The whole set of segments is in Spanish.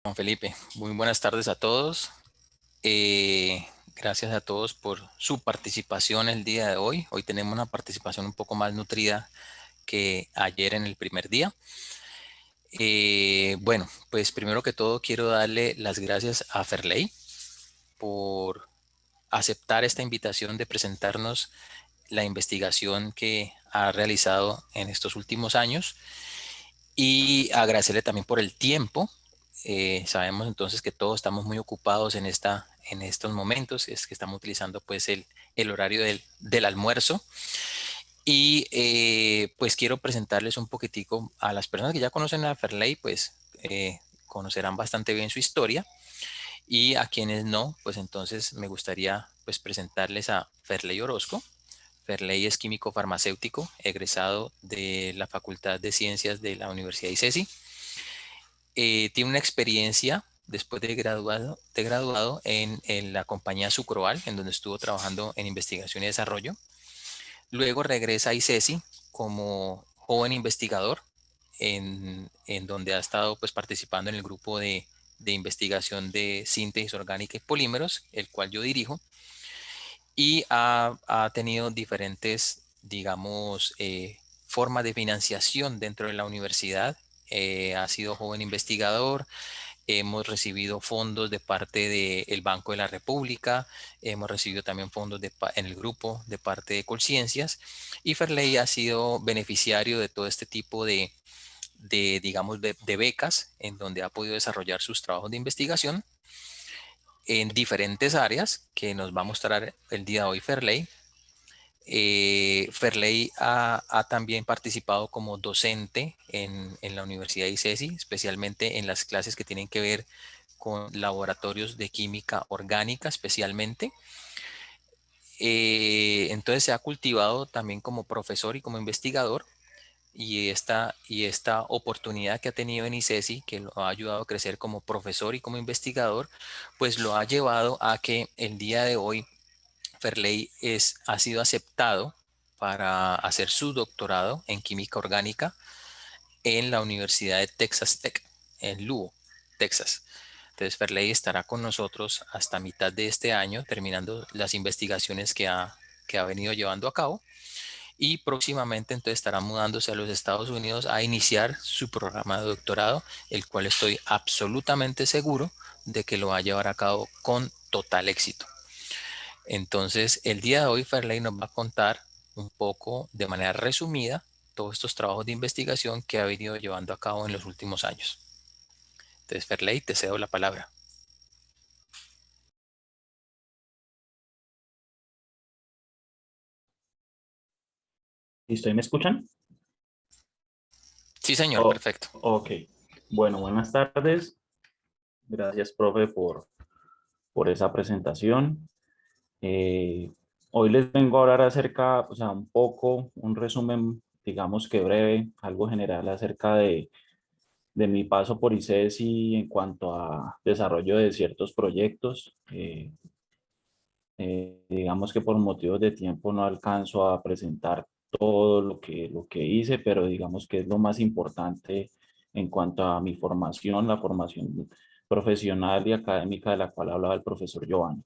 Juan Felipe, muy buenas tardes a todos. Gracias a todos por su participación el día de hoy. Hoy tenemos una participación un poco más nutrida que ayer en el primer día. Bueno, pues primero que todo quiero darle las gracias a Ferley por aceptar esta invitación de presentarnos la investigación que ha realizado en estos últimos años y agradecerle también por el tiempo. Sabemos entonces que todos estamos muy ocupados en estos momentos, es que estamos utilizando pues el horario del almuerzo y pues quiero presentarles un poquitico a las personas que ya conocen a Ferley, pues conocerán bastante bien su historia y a quienes no, pues entonces me gustaría pues presentarles a Ferley Orozco. Ferley es químico farmacéutico, egresado de la Facultad de Ciencias de la Universidad ICESI. Tiene una experiencia después de graduado en la compañía Sucroal, en donde estuvo trabajando en investigación y desarrollo. Luego regresa a ICESI como joven investigador, en donde ha estado pues, participando en el grupo de investigación de síntesis orgánica y polímeros, el cual yo dirijo, y ha tenido diferentes, digamos, formas de financiación dentro de la universidad. Ha sido joven investigador, hemos recibido fondos de parte del Banco de la República, hemos recibido también fondos en el grupo de parte de Colciencias y Ferley ha sido beneficiario de todo este tipo digamos, de becas en donde ha podido desarrollar sus trabajos de investigación en diferentes áreas que nos va a mostrar el día de hoy Ferley. Ferley ha también participado como docente en la Universidad de ICESI, especialmente en las clases que tienen que ver con laboratorios de química orgánica especialmente. Entonces se ha cultivado también como profesor y como investigador y esta oportunidad que ha tenido en ICESI, que lo ha ayudado a crecer como profesor y como investigador, pues lo ha llevado a que el día de hoy Ferley ha sido aceptado para hacer su doctorado en química orgánica en la Universidad de Texas Tech, en Lugo, Texas. Entonces Ferley estará con nosotros hasta mitad de este año, terminando las investigaciones que ha venido llevando a cabo. Y próximamente entonces estará mudándose a los Estados Unidos a iniciar su programa de doctorado, el cual estoy absolutamente seguro de que lo va a llevar a cabo con total éxito. Entonces, el día de hoy Ferley nos va a contar un poco de manera resumida todos estos trabajos de investigación que ha venido llevando a cabo en los últimos años. Entonces, Ferley, te cedo la palabra. ¿Listo? ¿Ahí me escuchan? Sí, señor, Oh, perfecto. ok. Bueno, buenas tardes. Gracias, profe, por esa presentación. Eh, Hoy les vengo a hablar acerca, o sea, un poco, un resumen, digamos que breve, algo general acerca de mi paso por ICESI en cuanto a desarrollo de ciertos proyectos. Digamos que por motivos de tiempo no alcanzo a presentar todo lo que hice, pero digamos que es lo más importante en cuanto a mi formación, la formación profesional y académica de la cual hablaba el profesor Giovanni.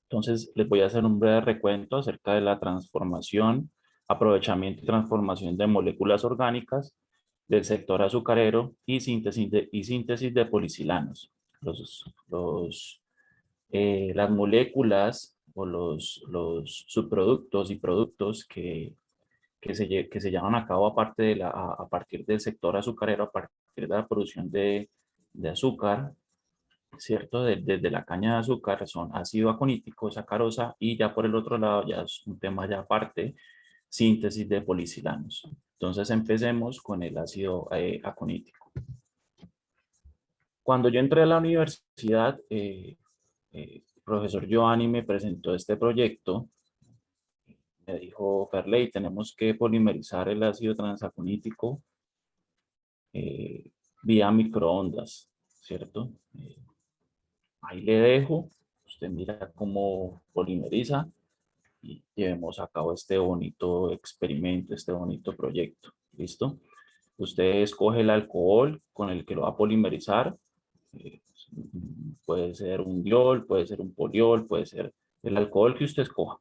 Entonces, les voy a hacer un breve recuento acerca de la transformación, aprovechamiento y transformación de moléculas orgánicas del sector azucarero y síntesis de policilanos. Las moléculas o los subproductos y productos que se llevan a cabo a partir del sector azucarero, a partir de la producción de azúcar, ¿cierto? Desde la caña de azúcar son ácido aconítico, sacarosa, y ya por el otro lado, ya es un tema ya aparte, síntesis de policilanos. Entonces empecemos con el ácido aconítico. Cuando yo entré a la universidad, el profesor Giovanni me presentó este proyecto. Me dijo: Ferley, tenemos que polimerizar el ácido transaconítico eh, vía microondas, ¿cierto? Ahí le dejo, usted mira cómo polimeriza y llevemos a cabo este bonito experimento, este bonito proyecto. ¿Listo? Usted escoge el alcohol con el que lo va a polimerizar. eh, puede ser un diol, puede ser un poliol, puede ser el alcohol que usted escoja.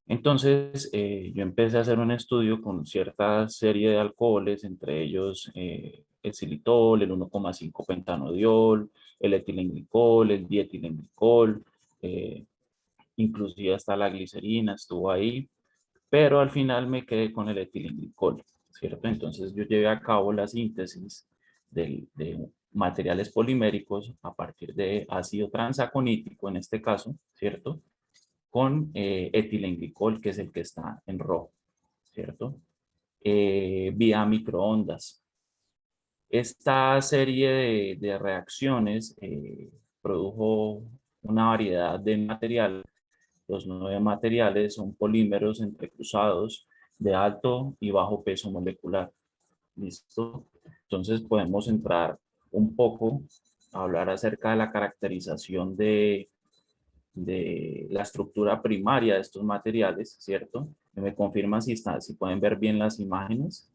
Entonces, yo empecé a hacer un estudio con cierta serie de alcoholes, entre ellos el xilitol, el 1,5 pentanodiol, el etilenglicol, el dietilenglicol, eh, inclusive hasta la glicerina estuvo ahí, pero al final me quedé con el etilenglicol, ¿cierto? Entonces yo llevé a cabo la síntesis de materiales poliméricos a partir de ácido transaconítico, en este caso, ¿cierto? Con etilenglicol, que es el que está en rojo, ¿cierto? Vía microondas. Esta serie de reacciones produjo una variedad de materiales. Los 9 materiales son polímeros entrecruzados de alto y bajo peso molecular. ¿Listo? Entonces podemos entrar un poco a hablar acerca de la caracterización de la estructura primaria de estos materiales, ¿cierto? Me confirman si pueden ver bien las imágenes.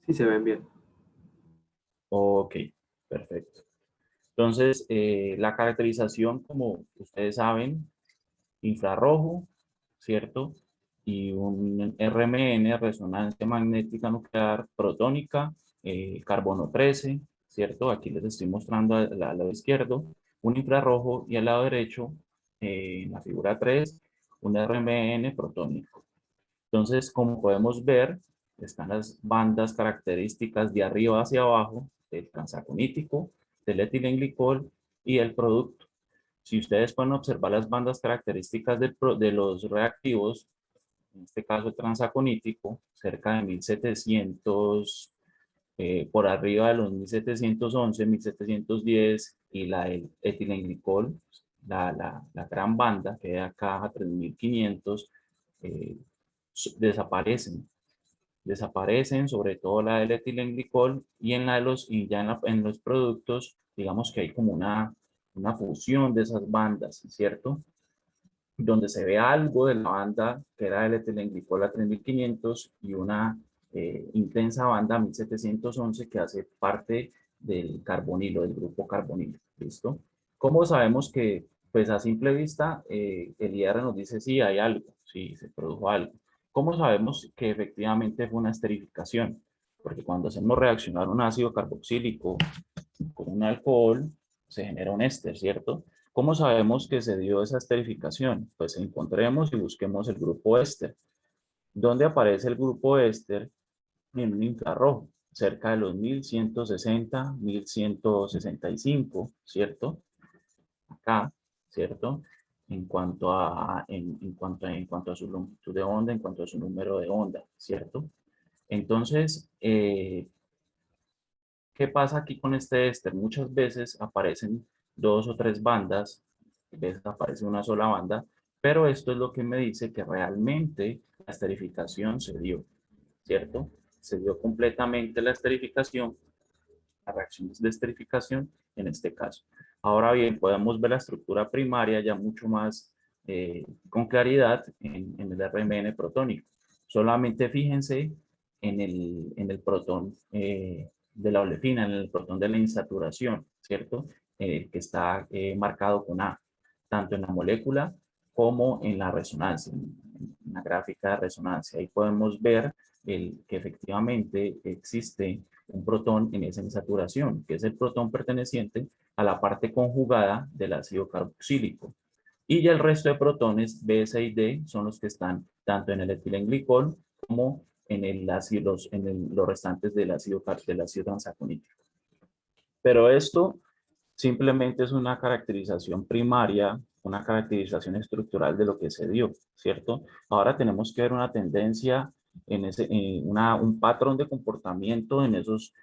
Sí, se ven bien. Ok, perfecto. Entonces, la caracterización, como ustedes saben, infrarrojo, ¿cierto? Y un RMN, resonancia magnética nuclear protónica, carbono 13, ¿cierto? Aquí les estoy mostrando al lado izquierdo un infrarrojo y al lado derecho, en la figura 3, un RMN protónico. Entonces, como podemos ver, están las bandas características de arriba hacia abajo del transaconítico, del etilenglicol y el producto. Si ustedes pueden observar las bandas características de los reactivos, en este caso el transaconítico, cerca de 1700, por arriba de los 1711, 1710, y la del etilenglicol, la gran banda, que de acá a 3500, eh, desaparecen. Desaparecen, sobre todo la del etilenglicol, y en la de los, y ya en los productos, digamos que hay como una fusión de esas bandas, ¿cierto? Donde se ve algo de la banda que era el etilenglicol a 3500 y una intensa banda 1711 que hace parte del carbonilo, del grupo carbonilo, ¿listo? ¿Cómo sabemos que, pues a simple vista, el IR nos dice si hay algo, si se produjo algo? ¿Cómo sabemos que efectivamente fue una esterificación? Porque cuando hacemos reaccionar un ácido carboxílico con un alcohol, se genera un éster, ¿cierto? ¿Cómo sabemos que se dio esa esterificación? Pues encontremos y busquemos el grupo éster. ¿Dónde aparece el grupo éster? En un infrarrojo, cerca de los 1160, 1165, ¿cierto? Acá, ¿cierto? En cuanto a su longitud de onda, en cuanto a su número de onda, ¿cierto? Entonces, ¿qué pasa aquí con este éster? Muchas veces aparecen 2 o 3 bandas, a veces aparece una sola banda, pero esto es lo que me dice que realmente la esterificación se dio, ¿cierto? Se dio completamente la esterificación, las reacciones de esterificación en este caso. Ahora bien, podemos ver la estructura primaria ya mucho más con claridad en el RMN protónico. Solamente fíjense en el protón de la olefina, en el protón de la insaturación, ¿cierto? Que está marcado con A, tanto en la molécula como en la resonancia, en la gráfica de resonancia. Ahí podemos ver que efectivamente existe un protón en esa insaturación, que es el protón perteneciente a la parte conjugada del ácido carboxílico. Y ya el resto de protones B, C y D son los que están tanto en el etilenglicol como en los restantes del ácido transaconítico. Pero esto simplemente es una caracterización primaria, una caracterización estructural de lo que se dio, ¿cierto? Ahora tenemos que ver una tendencia un patrón de comportamiento en esos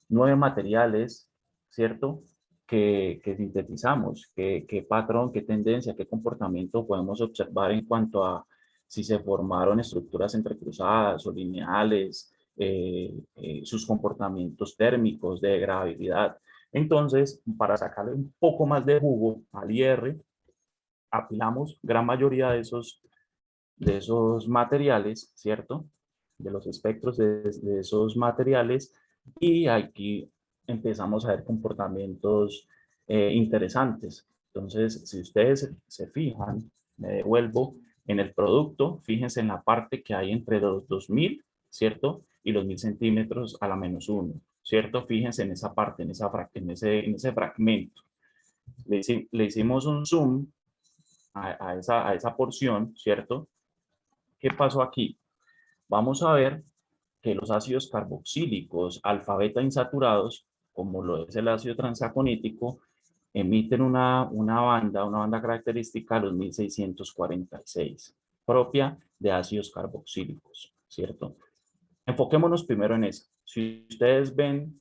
9 materiales, ¿cierto? Que sintetizamos, qué patrón, qué tendencia, qué comportamiento podemos observar en cuanto a si se formaron estructuras entrecruzadas o lineales, sus comportamientos térmicos de degradabilidad. Entonces, para sacarle un poco más de jugo al IR, apilamos gran mayoría de esos materiales, ¿cierto? De los espectros de esos materiales, y aquí empezamos a ver comportamientos interesantes. Entonces, si ustedes se fijan, me devuelvo en el producto, fíjense en la parte que hay entre los 2000, ¿cierto? Y los 1000 centímetros a la -1, ¿cierto? Fíjense en esa parte, en ese fragmento. Le hicimos un zoom a esa porción, ¿cierto? ¿Qué pasó aquí? Vamos a ver que los ácidos carboxílicos alfa-beta insaturados, como lo es el ácido transaconítico, emiten una banda característica de los 1646, propia de ácidos carboxílicos, ¿cierto? Enfoquémonos primero en eso. Si ustedes ven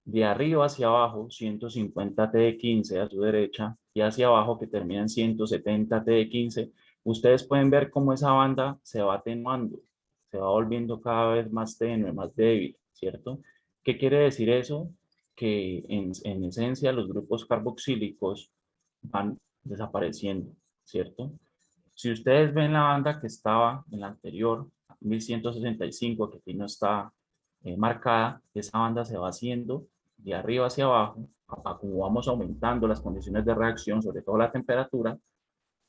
de arriba hacia abajo, 150 T15 a su derecha, y hacia abajo que termina en 170 T15, ustedes pueden ver cómo esa banda se va atenuando, se va volviendo cada vez más tenue, más débil, ¿cierto? ¿Qué quiere decir eso? Que en esencia los grupos carboxílicos van desapareciendo, ¿cierto? Si ustedes ven la banda que estaba en la anterior, 1165, que aquí no está marcada, esa banda se va haciendo de arriba hacia abajo, como vamos aumentando las condiciones de reacción, sobre todo la temperatura.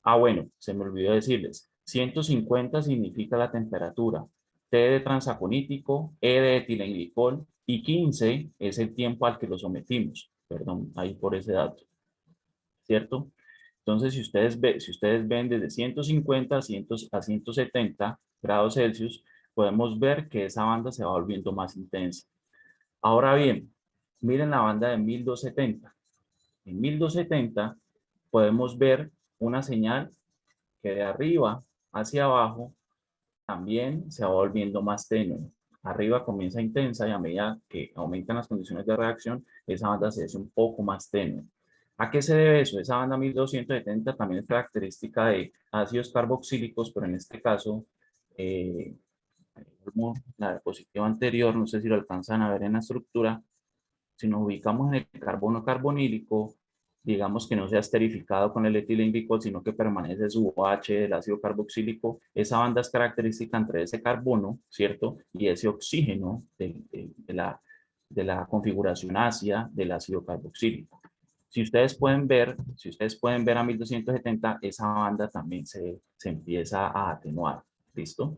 Ah, bueno, se me olvidó decirles, 150 significa la temperatura, T de transaconítico, E de etilenglicol y 15 es el tiempo al que lo sometimos. Perdón, ahí por ese dato, ¿cierto? Entonces, si ustedes ven desde 150 a 170 grados Celsius, podemos ver que esa banda se va volviendo más intensa. Ahora bien, miren la banda de 1270. En 1270 podemos ver una señal que de arriba hacia abajo también se va volviendo más tenue. Arriba comienza intensa y a medida que aumentan las condiciones de reacción, esa banda se hace un poco más tenue. ¿A qué se debe eso? Esa banda 1270 también es característica de ácidos carboxílicos, pero en este caso, como la diapositiva anterior, no sé si lo alcanzan a ver en la estructura, si nos ubicamos en el carbono carbonílico, digamos que no se ha esterificado con el etilenglicol, sino que permanece su OH del ácido carboxílico, esa banda es característica entre ese carbono, ¿cierto? Y ese oxígeno de la configuración ácida del ácido carboxílico. Si ustedes pueden ver a 1270, esa banda también se empieza a atenuar. ¿Listo?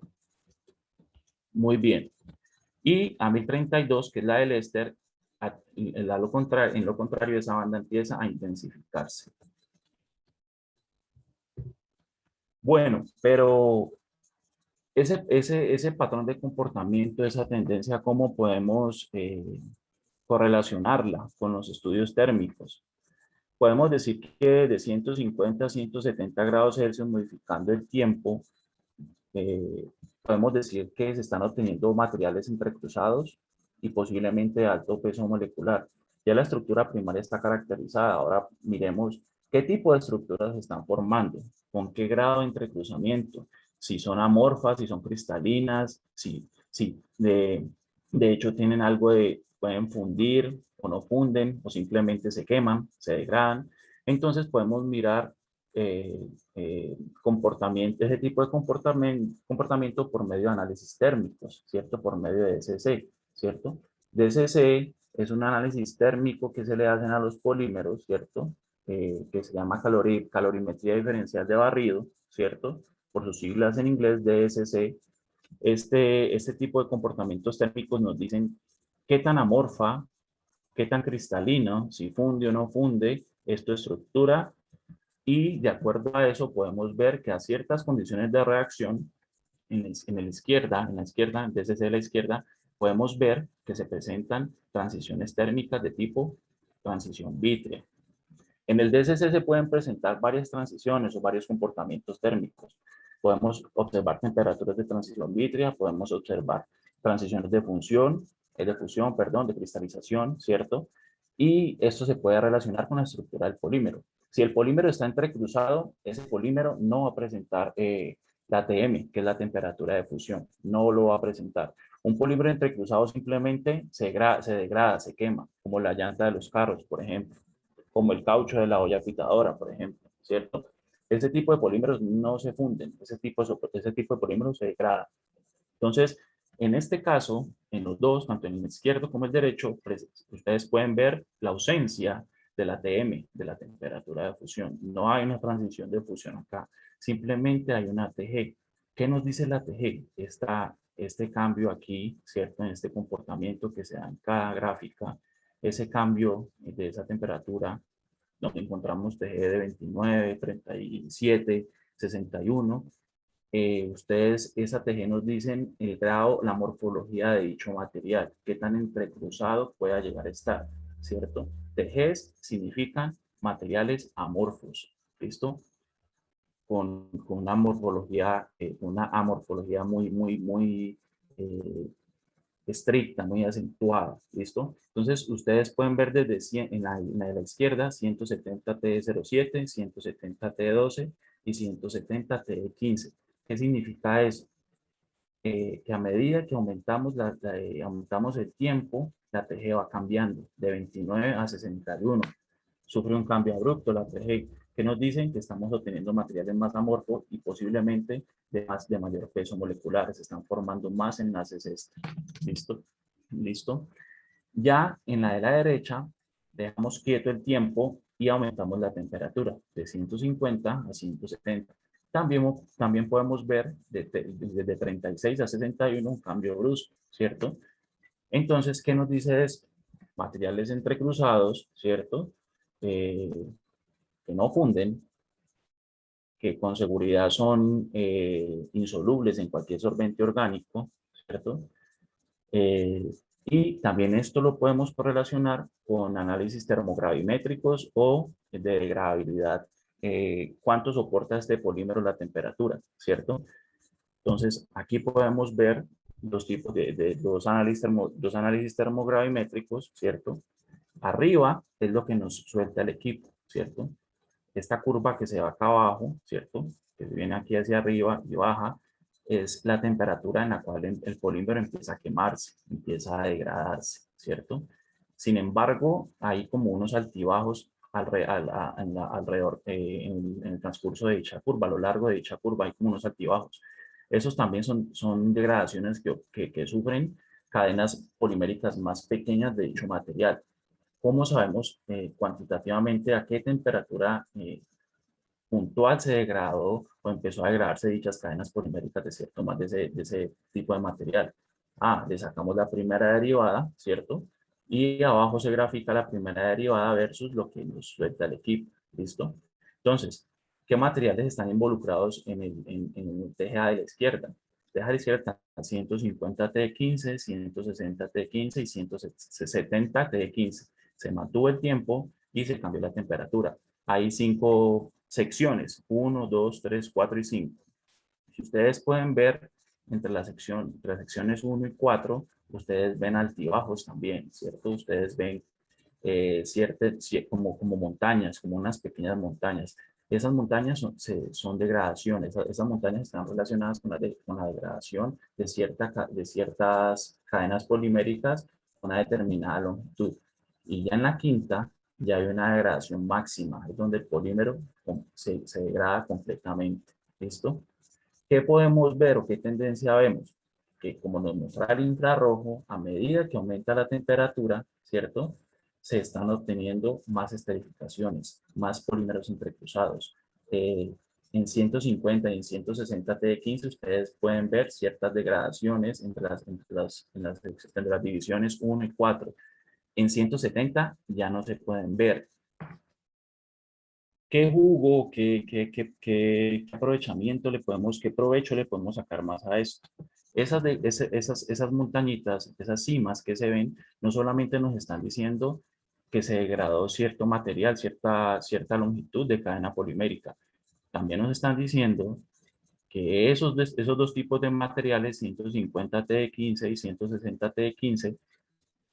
Muy bien. Y a 1032, que es la del éster, en lo contrario, esa banda empieza a intensificarse. Bueno, pero ese patrón de comportamiento, esa tendencia, ¿cómo podemos correlacionarla con los estudios térmicos? Podemos decir que de 150 a 170 grados Celsius, modificando el tiempo, podemos decir que se están obteniendo materiales entrecruzados y posiblemente de alto peso molecular. Ya la estructura primaria está caracterizada. Ahora miremos qué tipo de estructuras se están formando, con qué grado de entrecruzamiento, si son amorfas, si son cristalinas, de hecho tienen algo de, pueden fundir o no funden, o simplemente se queman, se degradan. Entonces podemos mirar ese tipo de comportamiento por medio de análisis térmicos, ¿cierto? Por medio de DSC, ¿cierto? DSC es un análisis térmico que se le hacen a los polímeros, ¿cierto? Que se llama calorimetría diferencial de barrido, ¿cierto? Por sus siglas en inglés, DSC. Este tipo de comportamientos térmicos nos dicen qué tan amorfa, qué tan cristalino, si funde o no funde, esto estructura, y de acuerdo a eso podemos ver que a ciertas condiciones de reacción en la izquierda, en DSC de la izquierda, podemos ver que se presentan transiciones térmicas de tipo transición vítrea. En el DSC se pueden presentar varias transiciones o varios comportamientos térmicos. Podemos observar temperaturas de transición vítrea, podemos observar transiciones de fusión, de cristalización, ¿cierto? Y esto se puede relacionar con la estructura del polímero. Si el polímero está entrecruzado, ese polímero no va a presentar la TM, que es la temperatura de fusión, no lo va a presentar. Un polímero entrecruzado simplemente se degrada, se quema, como la llanta de los carros, por ejemplo, como el caucho de la olla pitadora, por ejemplo, ¿cierto? Ese tipo de polímeros no se funden, ese tipo de polímeros se degrada. Entonces, en este caso, en los dos, tanto en el izquierdo como el derecho, ustedes pueden ver la ausencia de la TM, de la temperatura de fusión. No hay una transición de fusión acá, simplemente hay una TG. ¿Qué nos dice la TG? Este cambio aquí, ¿cierto? En este comportamiento que se da en cada gráfica, ese cambio de esa temperatura, donde encontramos TG de 29, 37, 61, ustedes, esa TG nos dicen el grado, la morfología de dicho material, qué tan entrecruzado pueda llegar a estar, ¿cierto? TGs significan materiales amorfos, ¿listo? Con una amorfología muy estricta, muy acentuada, ¿listo? Entonces, ustedes pueden ver desde en la de la izquierda, 170 TE07, 170 TE12 y 170 TE15. ¿Qué significa eso? Que a medida que aumentamos el tiempo, la TG va cambiando de 29 a 61. Sufre un cambio abrupto la TG, que nos dicen que estamos obteniendo materiales más amorfos y posiblemente de mayor peso molecular. Se están formando más enlaces. ¿Listo? ¿Listo? Ya en la de la derecha, dejamos quieto el tiempo y aumentamos la temperatura de 150 a 170. También podemos ver desde 36 a 61 un cambio brusco, ¿cierto? Entonces, ¿qué nos dice esto? Materiales entrecruzados, ¿cierto? Que no funden, que con seguridad son insolubles en cualquier solvente orgánico, ¿cierto? Y también esto lo podemos correlacionar con análisis termogravimétricos o de degradabilidad. ¿Cuánto soporta este polímero la temperatura? ¿Cierto? Entonces, aquí podemos ver dos tipos de dos análisis termogravimétricos, ¿cierto? Arriba es lo que nos suelta el equipo, ¿cierto? Esta curva que se va acá abajo, ¿cierto? Que viene aquí hacia arriba y baja, es la temperatura en la cual el polímero empieza a quemarse, empieza a degradarse, ¿cierto? Sin embargo, hay como unos altibajos alrededor, en el transcurso de dicha curva, a lo largo de dicha curva hay como unos altibajos. Esos también son degradaciones que sufren cadenas poliméricas más pequeñas de dicho material. ¿Cómo sabemos cuantitativamente a qué temperatura puntual se degradó o empezó a degradarse dichas cadenas poliméricas de cierto más de ese tipo de material? Le sacamos la primera derivada, ¿cierto? Y abajo se grafica la primera derivada versus lo que nos suelta el equipo, ¿listo? Entonces, ¿qué materiales están involucrados en el TGA de la izquierda? TGA de la izquierda, 150 T15, 160 T15 y 170 T15. Se mantuvo el tiempo y se cambió la temperatura. Hay 5 secciones, 1, 2, 3, 4 y 5. Si ustedes pueden ver, entre las secciones 1 y 4, ustedes ven altibajos también, ¿cierto? Ustedes ven como montañas, como unas pequeñas montañas. Esas montañas son degradaciones. Esas montañas están relacionadas con la degradación de ciertas cadenas poliméricas con una determinada longitud. Y ya en la quinta, ya hay una degradación máxima, es donde el polímero se degrada completamente. ¿Listo? ¿Qué podemos ver o qué tendencia vemos? Que como nos muestra el infrarrojo, a medida que aumenta la temperatura, ¿cierto? Se están obteniendo más esterificaciones, más polímeros entrecruzados. En 150 y en 160 T15 ustedes pueden ver ciertas degradaciones entre las divisiones 1 y 4. En 170 ya no se pueden ver. ¿Qué jugo, qué aprovechamiento qué provecho le podemos sacar más a esto? Esas montañitas, esas cimas que se ven, no solamente nos están diciendo que se degradó cierto material, cierta longitud de cadena polimérica, también nos están diciendo que esos dos tipos de materiales, 150 T15 y 160 T15,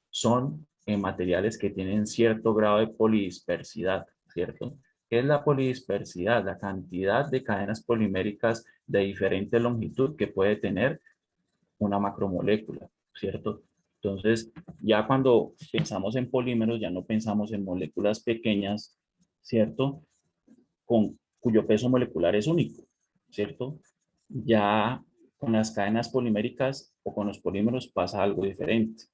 son materiales que tienen cierto grado de polidispersidad, ¿cierto? ¿Qué es la polidispersidad? La cantidad de cadenas poliméricas de diferente longitud que puede tener una macromolécula, ¿cierto? Entonces, ya cuando pensamos en polímeros, ya no pensamos en moléculas pequeñas, ¿cierto? Cuyo peso molecular es único, ¿cierto? Ya Con las cadenas poliméricas o con los polímeros pasa algo diferente.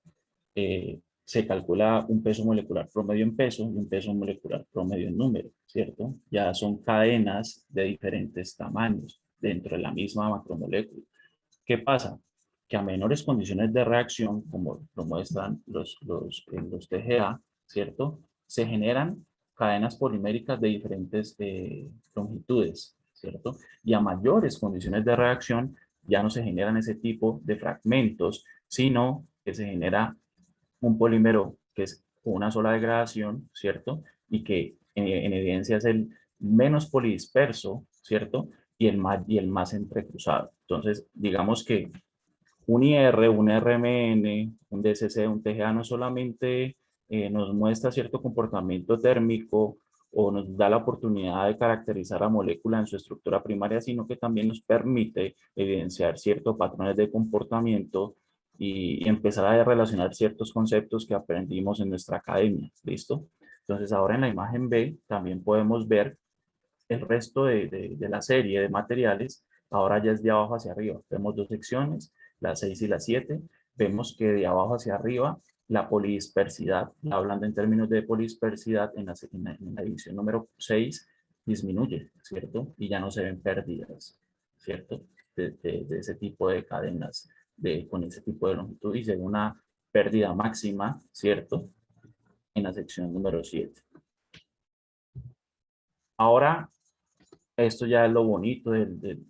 Se calcula un peso molecular promedio en peso y un peso molecular promedio en número, ¿cierto? Ya son cadenas de diferentes tamaños dentro de la misma macromolécula. ¿Qué pasa? Que a menores condiciones de reacción, como lo muestran los TGA, ¿cierto? Se generan cadenas poliméricas de diferentes longitudes, ¿cierto? Y a mayores condiciones de reacción ya no se generan ese tipo de fragmentos, sino que se genera un polímero que es una sola degradación, ¿cierto? Y que en evidencia es el menos polidisperso, ¿cierto? Y el más entrecruzado. Entonces, digamos que un IR, un RMN, un DCC, un TGA no solamente nos muestra cierto comportamiento térmico o nos da la oportunidad de caracterizar a molécula en su estructura primaria, sino que también nos permite evidenciar ciertos patrones de comportamiento y empezar a relacionar ciertos conceptos que aprendimos en nuestra academia. ¿Listo? Entonces ahora en la imagen B también podemos ver el resto de la serie de materiales. Ahora ya es de abajo hacia arriba. Vemos dos secciones, la 6 y la 7. Vemos que de abajo hacia arriba la polidispersidad, hablando en términos de polidispersidad, en la división número 6 disminuye, ¿cierto? Y ya no se ven pérdidas, ¿cierto? De ese tipo de cadenas, con ese tipo de longitud, y se ve una pérdida máxima, ¿cierto? En la sección número 7. Ahora, esto ya es lo bonito del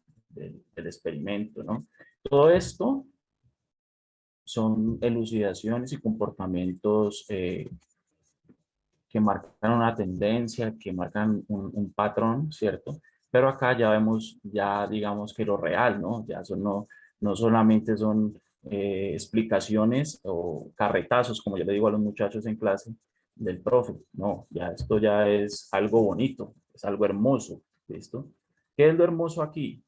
experimento, ¿no? Todo esto son elucidaciones y comportamientos que marcan una tendencia, que marcan un patrón, ¿cierto? Pero acá ya vemos, ya digamos que lo real, ¿no? Ya son, no solamente son explicaciones o carretazos, como yo le digo a los muchachos en clase, del profe, no, ya esto ya es algo bonito, es algo hermoso, ¿listo? ¿Qué es lo hermoso aquí?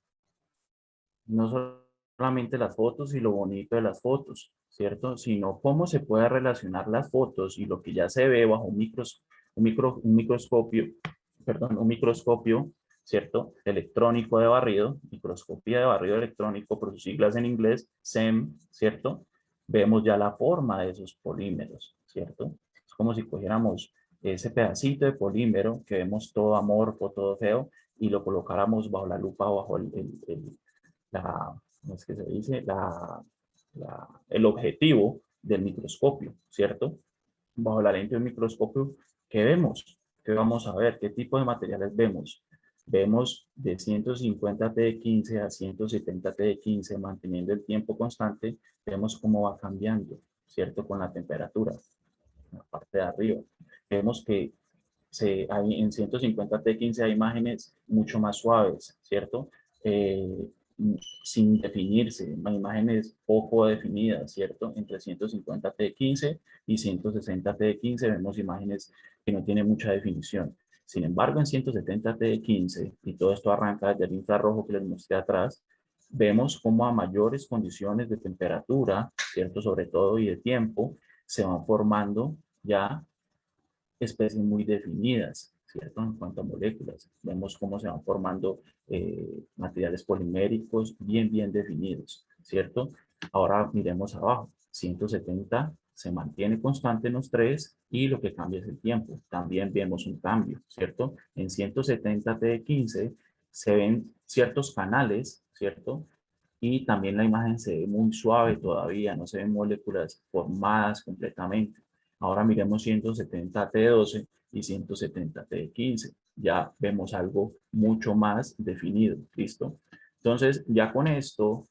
No solamente las fotos y lo bonito de las fotos, ¿cierto? Sino cómo se puede relacionar las fotos y lo que ya se ve bajo un microscopio, perdón, un microscopio, ¿cierto? Electrónico de barrido, microscopía de barrido electrónico, por sus siglas en inglés, SEM, ¿cierto? Vemos ya la forma de esos polímeros, ¿cierto? Es como si cogiéramos ese pedacito de polímero que vemos todo amorfo, todo feo, y lo colocáramos bajo la lupa o bajo ¿cómo es que se dice? El objetivo del microscopio, ¿cierto? Bajo la lente del microscopio, ¿qué vemos? ¿Qué vamos a ver? ¿Qué tipo de materiales vemos? Vemos de 150 T15 a 170 T15, manteniendo el tiempo constante, vemos cómo va cambiando, ¿cierto? Con la temperatura, en la parte de arriba. Vemos que en 150 T15 hay imágenes mucho más suaves, ¿cierto? Eh, Sin definirse, imágenes poco definidas, ¿cierto? Entre 150 T15 y 160 T15 vemos imágenes que no tienen mucha definición. Sin embargo, en 170 T15, y todo esto arranca desde el infrarrojo que les mostré atrás, vemos cómo a mayores condiciones de temperatura, ¿cierto? Sobre todo y de tiempo, se van formando ya especies muy definidas, ¿cierto? En cuanto a moléculas. Vemos cómo se van formando materiales poliméricos bien definidos, ¿cierto? Ahora miremos abajo. 170 se mantiene constante en los tres y lo que cambia es el tiempo. También vemos un cambio, ¿cierto? En 170 T15 se ven ciertos canales, ¿cierto? Y también la imagen se ve muy suave todavía, no se ven moléculas formadas completamente. Ahora miremos 170 T12 y 170 T15. Ya vemos algo mucho más definido. ¿Listo? Entonces, ya con esto,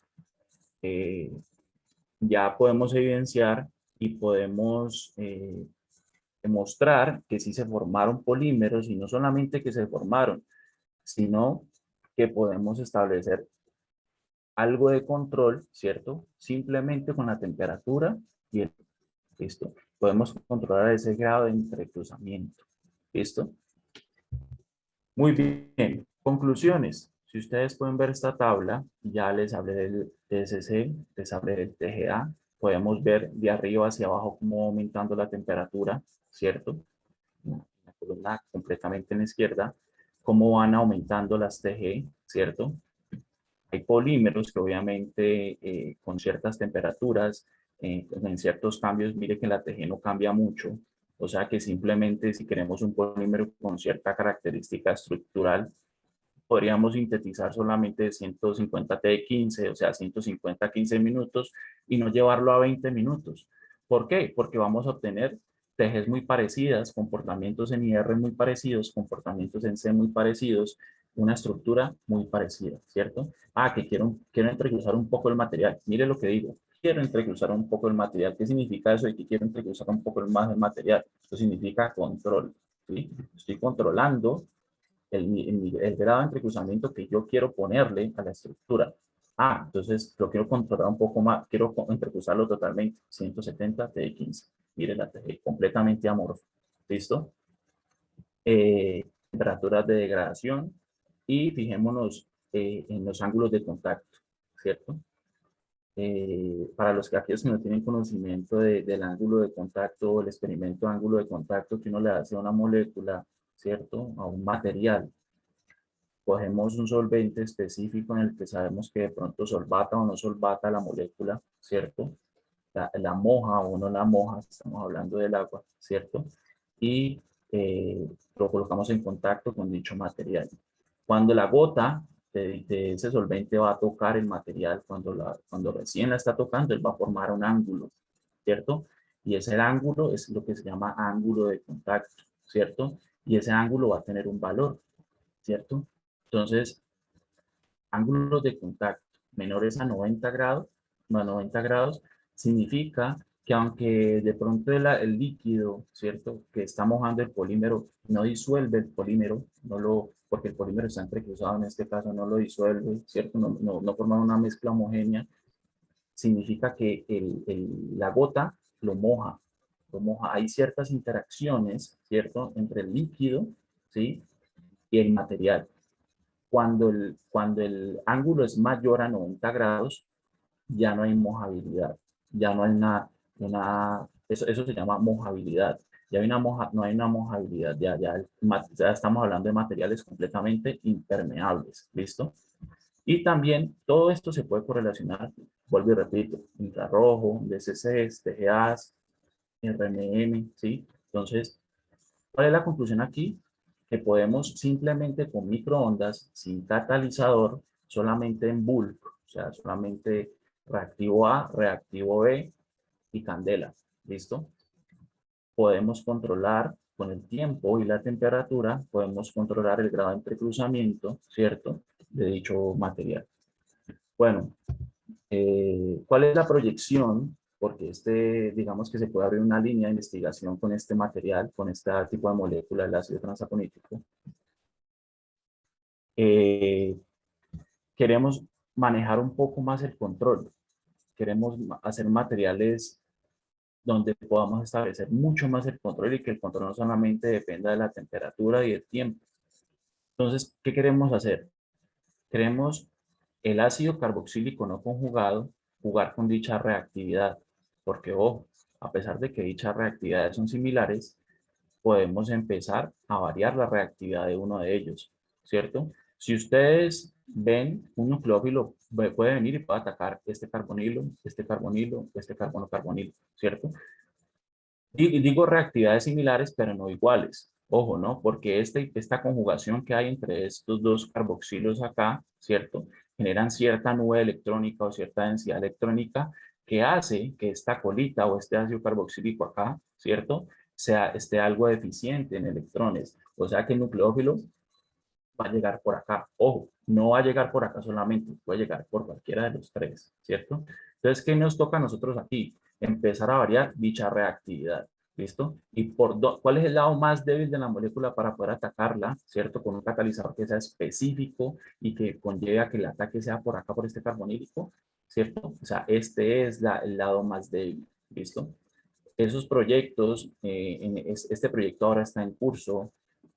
eh, ya podemos evidenciar y podemos demostrar que sí se formaron polímeros y no solamente que se formaron, sino que podemos establecer algo de control, ¿cierto? Simplemente con la temperatura y el... ¿Listo? Podemos controlar ese grado de entrecruzamiento. ¿Listo? Muy bien. Conclusiones. Si ustedes pueden ver esta tabla, ya les hablé del TSC, les hablé del TGA. Podemos ver de arriba hacia abajo cómo va aumentando la temperatura, ¿cierto? La columna completamente en la izquierda. Cómo van aumentando las TG, ¿cierto? Hay polímeros que obviamente con ciertas temperaturas, en ciertos cambios, mire que la TG no cambia mucho. O sea que simplemente si queremos un polímero con cierta característica estructural, podríamos sintetizar solamente 150 T15, o sea, 150 a 15 minutos y no llevarlo a 20 minutos. ¿Por qué? Porque vamos a obtener TGs muy parecidas, comportamientos en IR muy parecidos, comportamientos en C muy parecidos, una estructura muy parecida, ¿cierto? Ah, que quiero entrecruzar un poco el material. Mire lo que digo. Quiero entrecruzar un poco el material. ¿Qué significa eso de que quiero entrecruzar un poco más el material? Eso significa control, ¿sí? Estoy controlando el grado de entrecruzamiento que yo quiero ponerle a la estructura. Ah, entonces lo quiero controlar un poco más, quiero entrecruzarlo totalmente, 170 T15. Mire la TG, completamente amorfo. ¿Listo? Temperaturas de degradación y fijémonos en los ángulos de contacto, ¿cierto? Para los que aquellos que no tienen conocimiento del ángulo de contacto o el experimento de ángulo de contacto que uno le hace a una molécula, ¿cierto? A un material. Cogemos un solvente específico en el que sabemos que de pronto solvata o no solvata la molécula, ¿cierto? La moja o no la moja, estamos hablando del agua, ¿cierto? Y lo colocamos en contacto con dicho material. Cuando la gota de ese solvente va a tocar el material, cuando recién la está tocando, él va a formar un ángulo, ¿cierto? Y ese ángulo es lo que se llama ángulo de contacto, ¿cierto? Y ese ángulo va a tener un valor, ¿cierto? Entonces, ángulos de contacto menores a 90 grados, no a 90 grados, significa que aunque de pronto el líquido, ¿cierto? Que está mojando el polímero, no disuelve el polímero, porque el polímero está entrecruzado en este caso, no lo disuelve, ¿cierto? No forma una mezcla homogénea, significa que la gota lo moja, lo moja. Hay ciertas interacciones, ¿cierto? Entre el líquido, ¿sí? Y el material. Cuando el ángulo es mayor a 90 grados, ya no hay mojabilidad, ya no hay eso se llama mojabilidad. Ya hay no hay una mojabilidad, ya estamos hablando de materiales completamente impermeables, ¿listo? Y también todo esto se puede correlacionar, vuelvo y repito, infrarrojo, DCCs, TGAs, RMM, ¿sí? Entonces, ¿cuál es la conclusión aquí? Que podemos simplemente con microondas, sin catalizador, solamente en bulk, o sea, solamente reactivo A, reactivo B y candela. ¿Listo? Podemos controlar con el tiempo y la temperatura, podemos controlar el grado de entrecruzamiento, ¿cierto? De dicho material. Bueno, ¿cuál es la proyección? Porque digamos que se puede abrir una línea de investigación con este material, con este tipo de molécula, el ácido transaponítico. Queremos manejar un poco más el control. Queremos hacer materiales donde podamos establecer mucho más el control y que el control no solamente dependa de la temperatura y el tiempo. Entonces, ¿qué queremos hacer? Queremos el ácido carboxílico no conjugado jugar con dicha reactividad, porque ojo, a pesar de que dichas reactividades son similares, podemos empezar a variar la reactividad de uno de ellos, ¿cierto? Si ustedes ven, un nucleófilo puede venir y puede atacar este carbonilo, este carbonilo, este carbono-carbonilo, ¿cierto? Digo reactividades similares, pero no iguales. Ojo, ¿no? Porque esta conjugación que hay entre estos dos carboxilos acá, ¿cierto? Generan cierta nube electrónica o cierta densidad electrónica que hace que esta colita o este ácido carboxílico acá, ¿cierto? Esté algo deficiente en electrones. O sea que el nucleófilo va a llegar por acá. Ojo, no va a llegar por acá solamente, puede llegar por cualquiera de los tres, ¿cierto? Entonces, ¿qué nos toca a nosotros aquí? Empezar a variar dicha reactividad, ¿listo? Y ¿cuál es el lado más débil de la molécula para poder atacarla, ¿cierto? Con un catalizador que sea específico y que conlleve a que el ataque sea por acá, por este carbonílico, ¿cierto? O sea, este es el lado más débil, ¿listo? Esos proyectos, este proyecto ahora está en curso,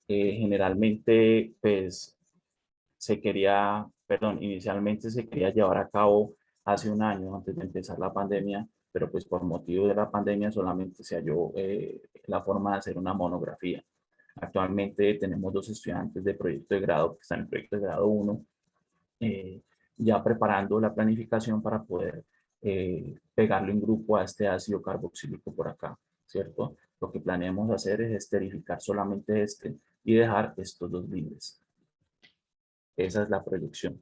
generalmente, pues, inicialmente se quería llevar a cabo hace un año antes de empezar la pandemia, pero pues por motivo de la pandemia solamente se halló la forma de hacer una monografía. Actualmente tenemos dos estudiantes de proyecto de grado que están en proyecto de grado 1, ya preparando la planificación para poder pegarle un grupo a este ácido carboxílico por acá, ¿cierto? Lo que planeamos hacer es esterificar solamente este y dejar estos dos libres. Esa es la proyección.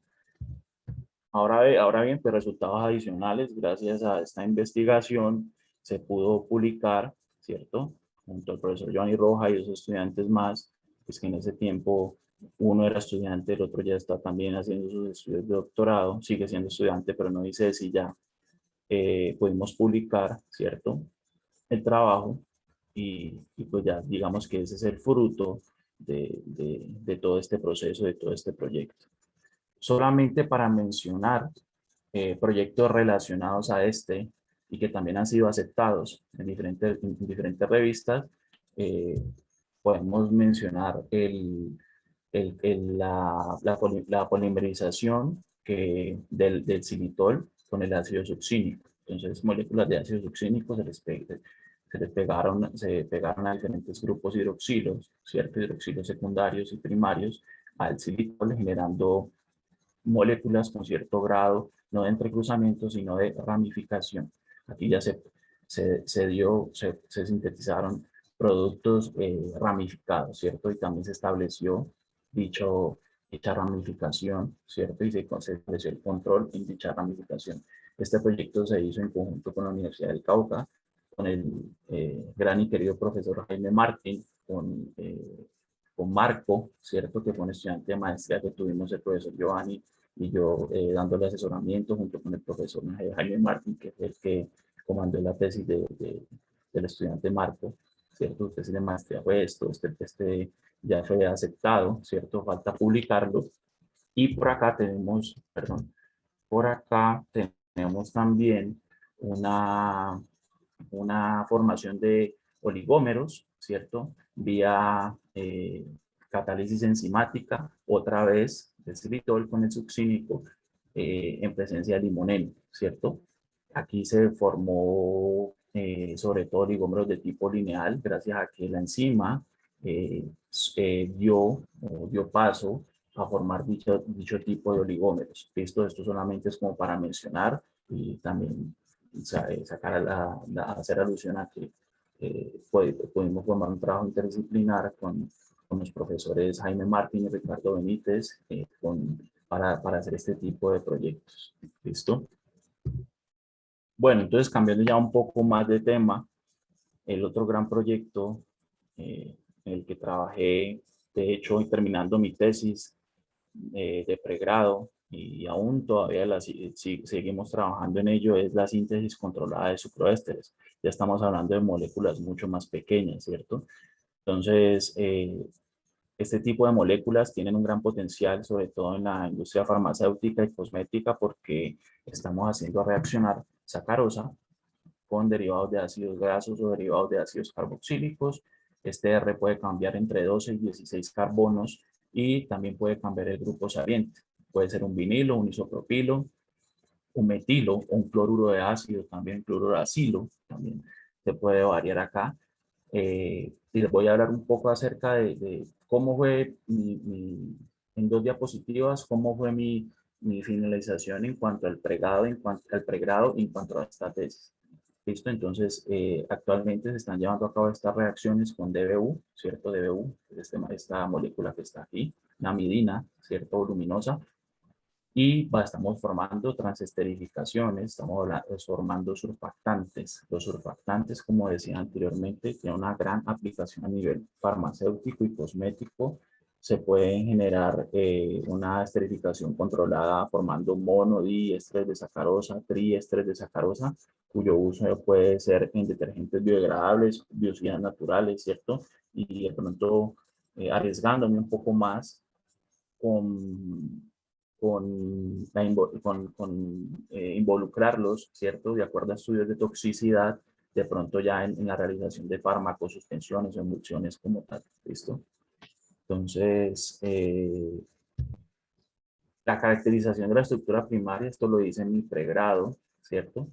Ahora bien, pues resultados adicionales, gracias a esta investigación, se pudo publicar, ¿cierto? Junto al profesor Giovanni Roja y dos estudiantes más, pues que en ese tiempo uno era estudiante, el otro ya está también haciendo sus estudios de doctorado, sigue siendo estudiante, pero no dice si ya pudimos publicar, ¿cierto? El trabajo y pues ya digamos que ese es el fruto de todo este proceso, de todo este proyecto. Solamente para mencionar proyectos relacionados a este y que también han sido aceptados en diferentes revistas, eh, podemos mencionar la polimerización del xilitol con el ácido succínico. Entonces, moléculas de ácido succínico se pegaron a diferentes grupos hidroxilos, ciertos hidroxilos secundarios y primarios al xilitol, generando moléculas con cierto grado, no de entrecruzamiento, sino de ramificación. Aquí ya se sintetizaron productos ramificados, ¿cierto? Y también se estableció dicha ramificación, ¿cierto? Y se estableció el control en dicha ramificación. Este proyecto se hizo en conjunto con la Universidad del Cauca, con el gran y querido profesor Jaime Martín, con Marco, ¿cierto? Que fue un estudiante de maestría que tuvimos, el profesor Giovanni y yo dándole asesoramiento junto con el profesor Jaime Martín, que fue el que comandó la tesis del estudiante Marco, ¿cierto? Tesis de maestría fue esto, este ya fue aceptado, ¿cierto? Falta publicarlo. Y por acá tenemos, perdón, por acá tenemos también una, una formación de oligómeros, ¿cierto? Vía catálisis enzimática, otra vez el xilitol con el succínico en presencia de limoneno, ¿cierto? Aquí se formó sobre todo oligómeros de tipo lineal, gracias a que la enzima dio paso a formar dicho tipo de oligómeros. Esto solamente es como para mencionar y también hacer alusión a que pudimos formar un trabajo interdisciplinar con los profesores Jaime Martín y Ricardo Benítez para hacer este tipo de proyectos. ¿Listo? Bueno, entonces cambiando ya un poco más de tema, el otro gran proyecto en el que trabajé, de hecho, terminando mi tesis de pregrado y aún todavía seguimos trabajando en ello, es la síntesis controlada de sucroésteres. Ya estamos hablando de moléculas mucho más pequeñas, ¿cierto? Entonces, este tipo de moléculas tienen un gran potencial, sobre todo en la industria farmacéutica y cosmética, porque estamos haciendo reaccionar sacarosa con derivados de ácidos grasos o derivados de ácidos carboxílicos. Este R puede cambiar entre 12 y 16 carbonos y también puede cambiar el grupo saliente. Puede ser un vinilo, un isopropilo, un metilo o un cloruro de ácido, también cloruro de acilo, también se puede variar acá. Y les voy a hablar un poco acerca de cómo fue en dos diapositivas, cómo fue mi finalización en cuanto al pregrado, en cuanto a esta tesis. ¿Listo? Entonces, actualmente se están llevando a cabo estas reacciones con DBU, ¿cierto? DBU, esta molécula que está aquí, la amidina, ¿cierto? Voluminosa. Y estamos formando transesterificaciones, estamos formando surfactantes. Los surfactantes, como decía anteriormente, tienen una gran aplicación a nivel farmacéutico y cosmético. Se puede generar una esterificación controlada formando monodiestrés de sacarosa, triésteres de sacarosa, cuyo uso puede ser en detergentes biodegradables, biocidas naturales, ¿cierto? Y de pronto, arriesgándome un poco más, con, involucrarlos, ¿cierto? De acuerdo a estudios de toxicidad, de pronto ya en la realización de fármacos, suspensiones o emulsiones como tal, ¿listo? Entonces, la caracterización de la estructura primaria, esto lo dice en mi pregrado, ¿cierto?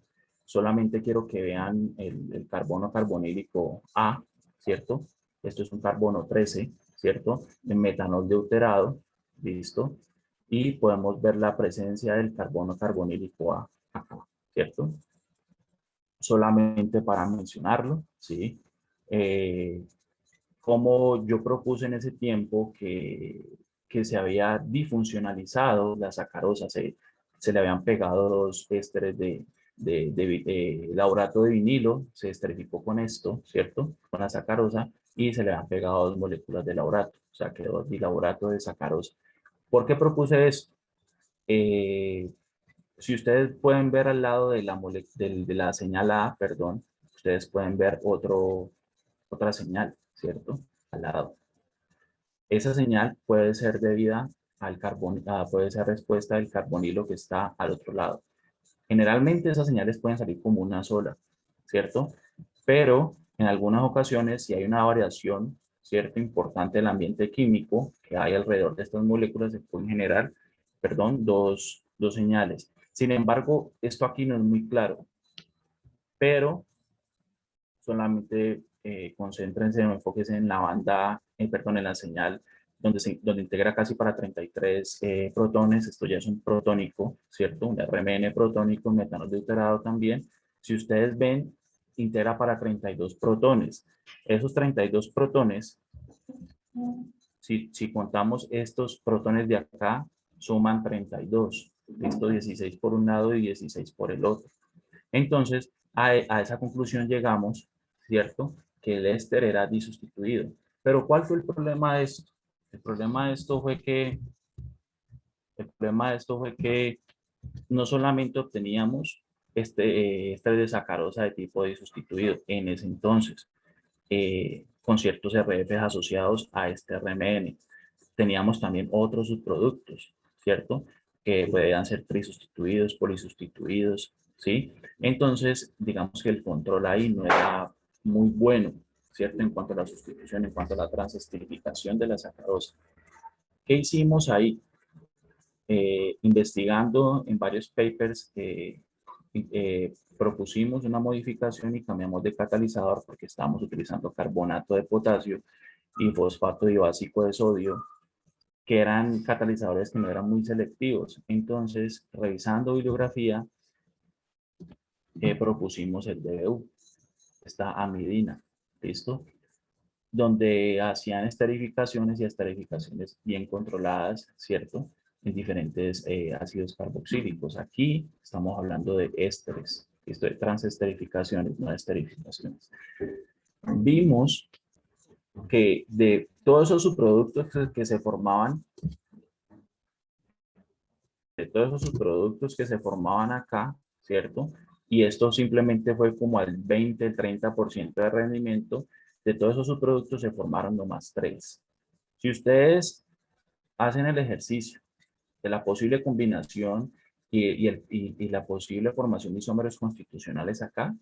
Solamente quiero que vean el carbono carbonílico A, ¿cierto? Esto es un carbono 13, ¿cierto? En metanol deuterado, ¿listo? y podemos ver la presencia del carbono carbonílico acá, ¿cierto? Solamente para mencionarlo, ¿sí? Como yo propuse en ese tiempo que se había difuncionalizado la sacarosa, se le habían pegado dos ésteres de laurato de vinilo, se esterificó con esto, ¿cierto? Con la sacarosa, y se le habían pegado dos moléculas de laurato, o sea, quedó dilaurato de sacarosa. ¿Por qué propuse esto? Eh, si ustedes pueden ver al lado de de la señal A, perdón, ustedes pueden ver otra señal, ¿cierto? Al lado. Esa señal puede ser debida al puede ser respuesta del carbonilo que está al otro lado. Generalmente esas señales pueden salir como una sola, ¿cierto? Pero en algunas ocasiones, si hay una variación, ¿cierto? Importante del ambiente químico que hay alrededor de estas moléculas, se pueden generar, perdón, dos señales. Sin embargo, esto aquí no es muy claro, pero solamente concéntrense o enfóquense en la banda, perdón, en la señal donde integra casi para 33 protones. Esto ya es un protónico, ¿cierto? Un RMN protónico, metano deuterado también. Si ustedes ven, integra para 32 protones. Esos 32 protones, si contamos estos protones de acá, suman 32. Esto 16 por un lado y 16 por el otro. Entonces, a esa conclusión llegamos, ¿cierto? Que el éster era disustituido. Pero ¿cuál fue el problema de esto? El problema de esto fue que, el problema de esto fue que no solamente obteníamos este de sacarosa de tipo disustituido en ese entonces, con ciertos RFs asociados a este RMN. Teníamos también otros subproductos, ¿cierto? Que podían ser trisustituidos, polisustituidos, ¿sí? Entonces, digamos que el control ahí no era muy bueno, ¿cierto? En cuanto a la sustitución, en cuanto a la transesterificación de la sacarosa. ¿Qué hicimos ahí? Investigando en varios papers, propusimos una modificación y cambiamos de catalizador porque estábamos utilizando carbonato de potasio y fosfato dibásico de sodio, que eran catalizadores que no eran muy selectivos. Entonces, revisando bibliografía, propusimos el DBU, esta amidina, ¿listo? Donde hacían esterificaciones y esterificaciones bien controladas, ¿cierto? En diferentes ácidos carboxílicos. Aquí estamos hablando de ésteres, esto de transesterificaciones, no esterificaciones. Vimos que de todos esos subproductos que se formaban, de todos esos subproductos que se formaban acá, ¿cierto? Y esto simplemente fue como al 20, el 30% de rendimiento. De todos esos subproductos se formaron nomás 3. Si ustedes hacen el ejercicio de la posible combinación y la posible formación de isómeros constitucionales acá,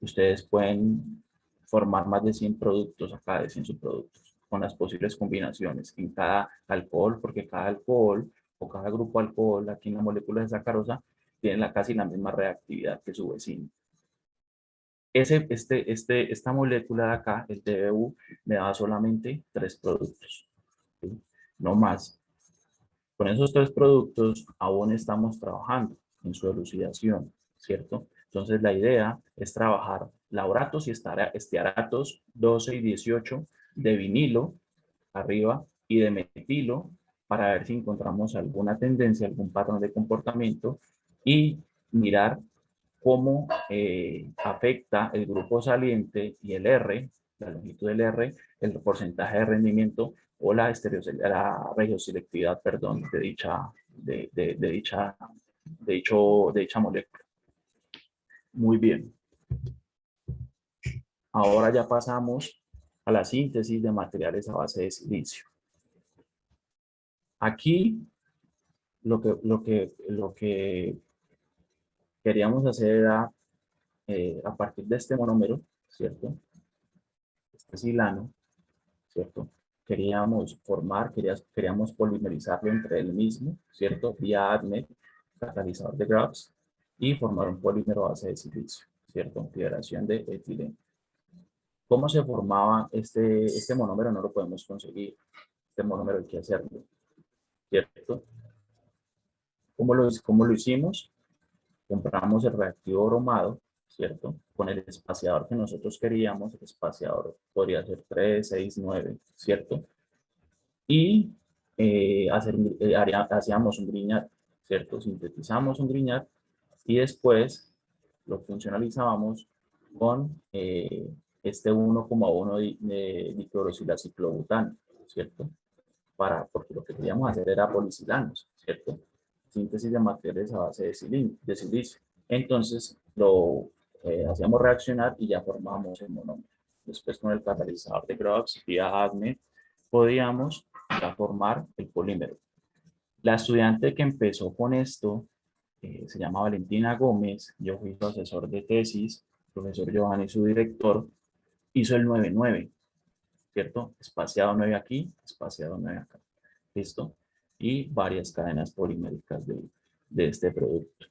ustedes pueden formar más de 100 productos acá, de 100 subproductos, con las posibles combinaciones en cada alcohol, porque cada alcohol o cada grupo de alcohol aquí en la molécula de sacarosa tiene casi la misma reactividad que su vecino. Esta molécula de acá, el TBU, me da solamente 3 productos, ¿sí? No más. Con esos 3 productos aún estamos trabajando en su elucidación, ¿cierto? Entonces la idea es trabajar lauratos y estearatos 12 y 18 de vinilo arriba y de metilo para ver si encontramos alguna tendencia, algún patrón de comportamiento y mirar cómo afecta el grupo saliente y el R, la longitud del R, el porcentaje de rendimiento o la regioselectividad, perdón, de dicha molécula. Muy bien. Ahora ya pasamos a la síntesis de materiales a base de silicio. Aquí lo que queríamos hacer era, a partir de este monómero, ¿cierto? Este silano, ¿cierto? Queríamos polimerizarlo entre el mismo, ¿cierto? Vía ADMET, catalizador de Grubbs, y formar un polímero a base de silicio, ¿cierto? Federación de etileno. ¿Cómo se formaba este monómero? No lo podemos conseguir. Este monómero hay que hacerlo, ¿cierto? ¿Cómo lo hicimos? Compramos el reactivo bromado, ¿cierto? Con el espaciador que nosotros queríamos, el espaciador podría ser 3, 6, 9, ¿cierto? Y hacíamos un griñat, ¿cierto? Sintetizamos un griñat y después lo funcionalizábamos con este 1,1 de diclorosilaciclobutano, ¿cierto? Porque lo que queríamos hacer era policilanos, ¿cierto? Síntesis de materiales a base de silicio. Entonces lo hacíamos reaccionar y ya formábamos el monómero. Después con el catalizador de Groves vía ADME podíamos ya formar el polímero. La estudiante que empezó con esto se llama Valentina Gómez, yo fui su asesor de tesis, profesor Giovanni, su director, hizo el 9-9, ¿cierto? Espaciado 9 aquí, espaciado 9 acá. ¿Listo? Y varias cadenas poliméricas de este producto.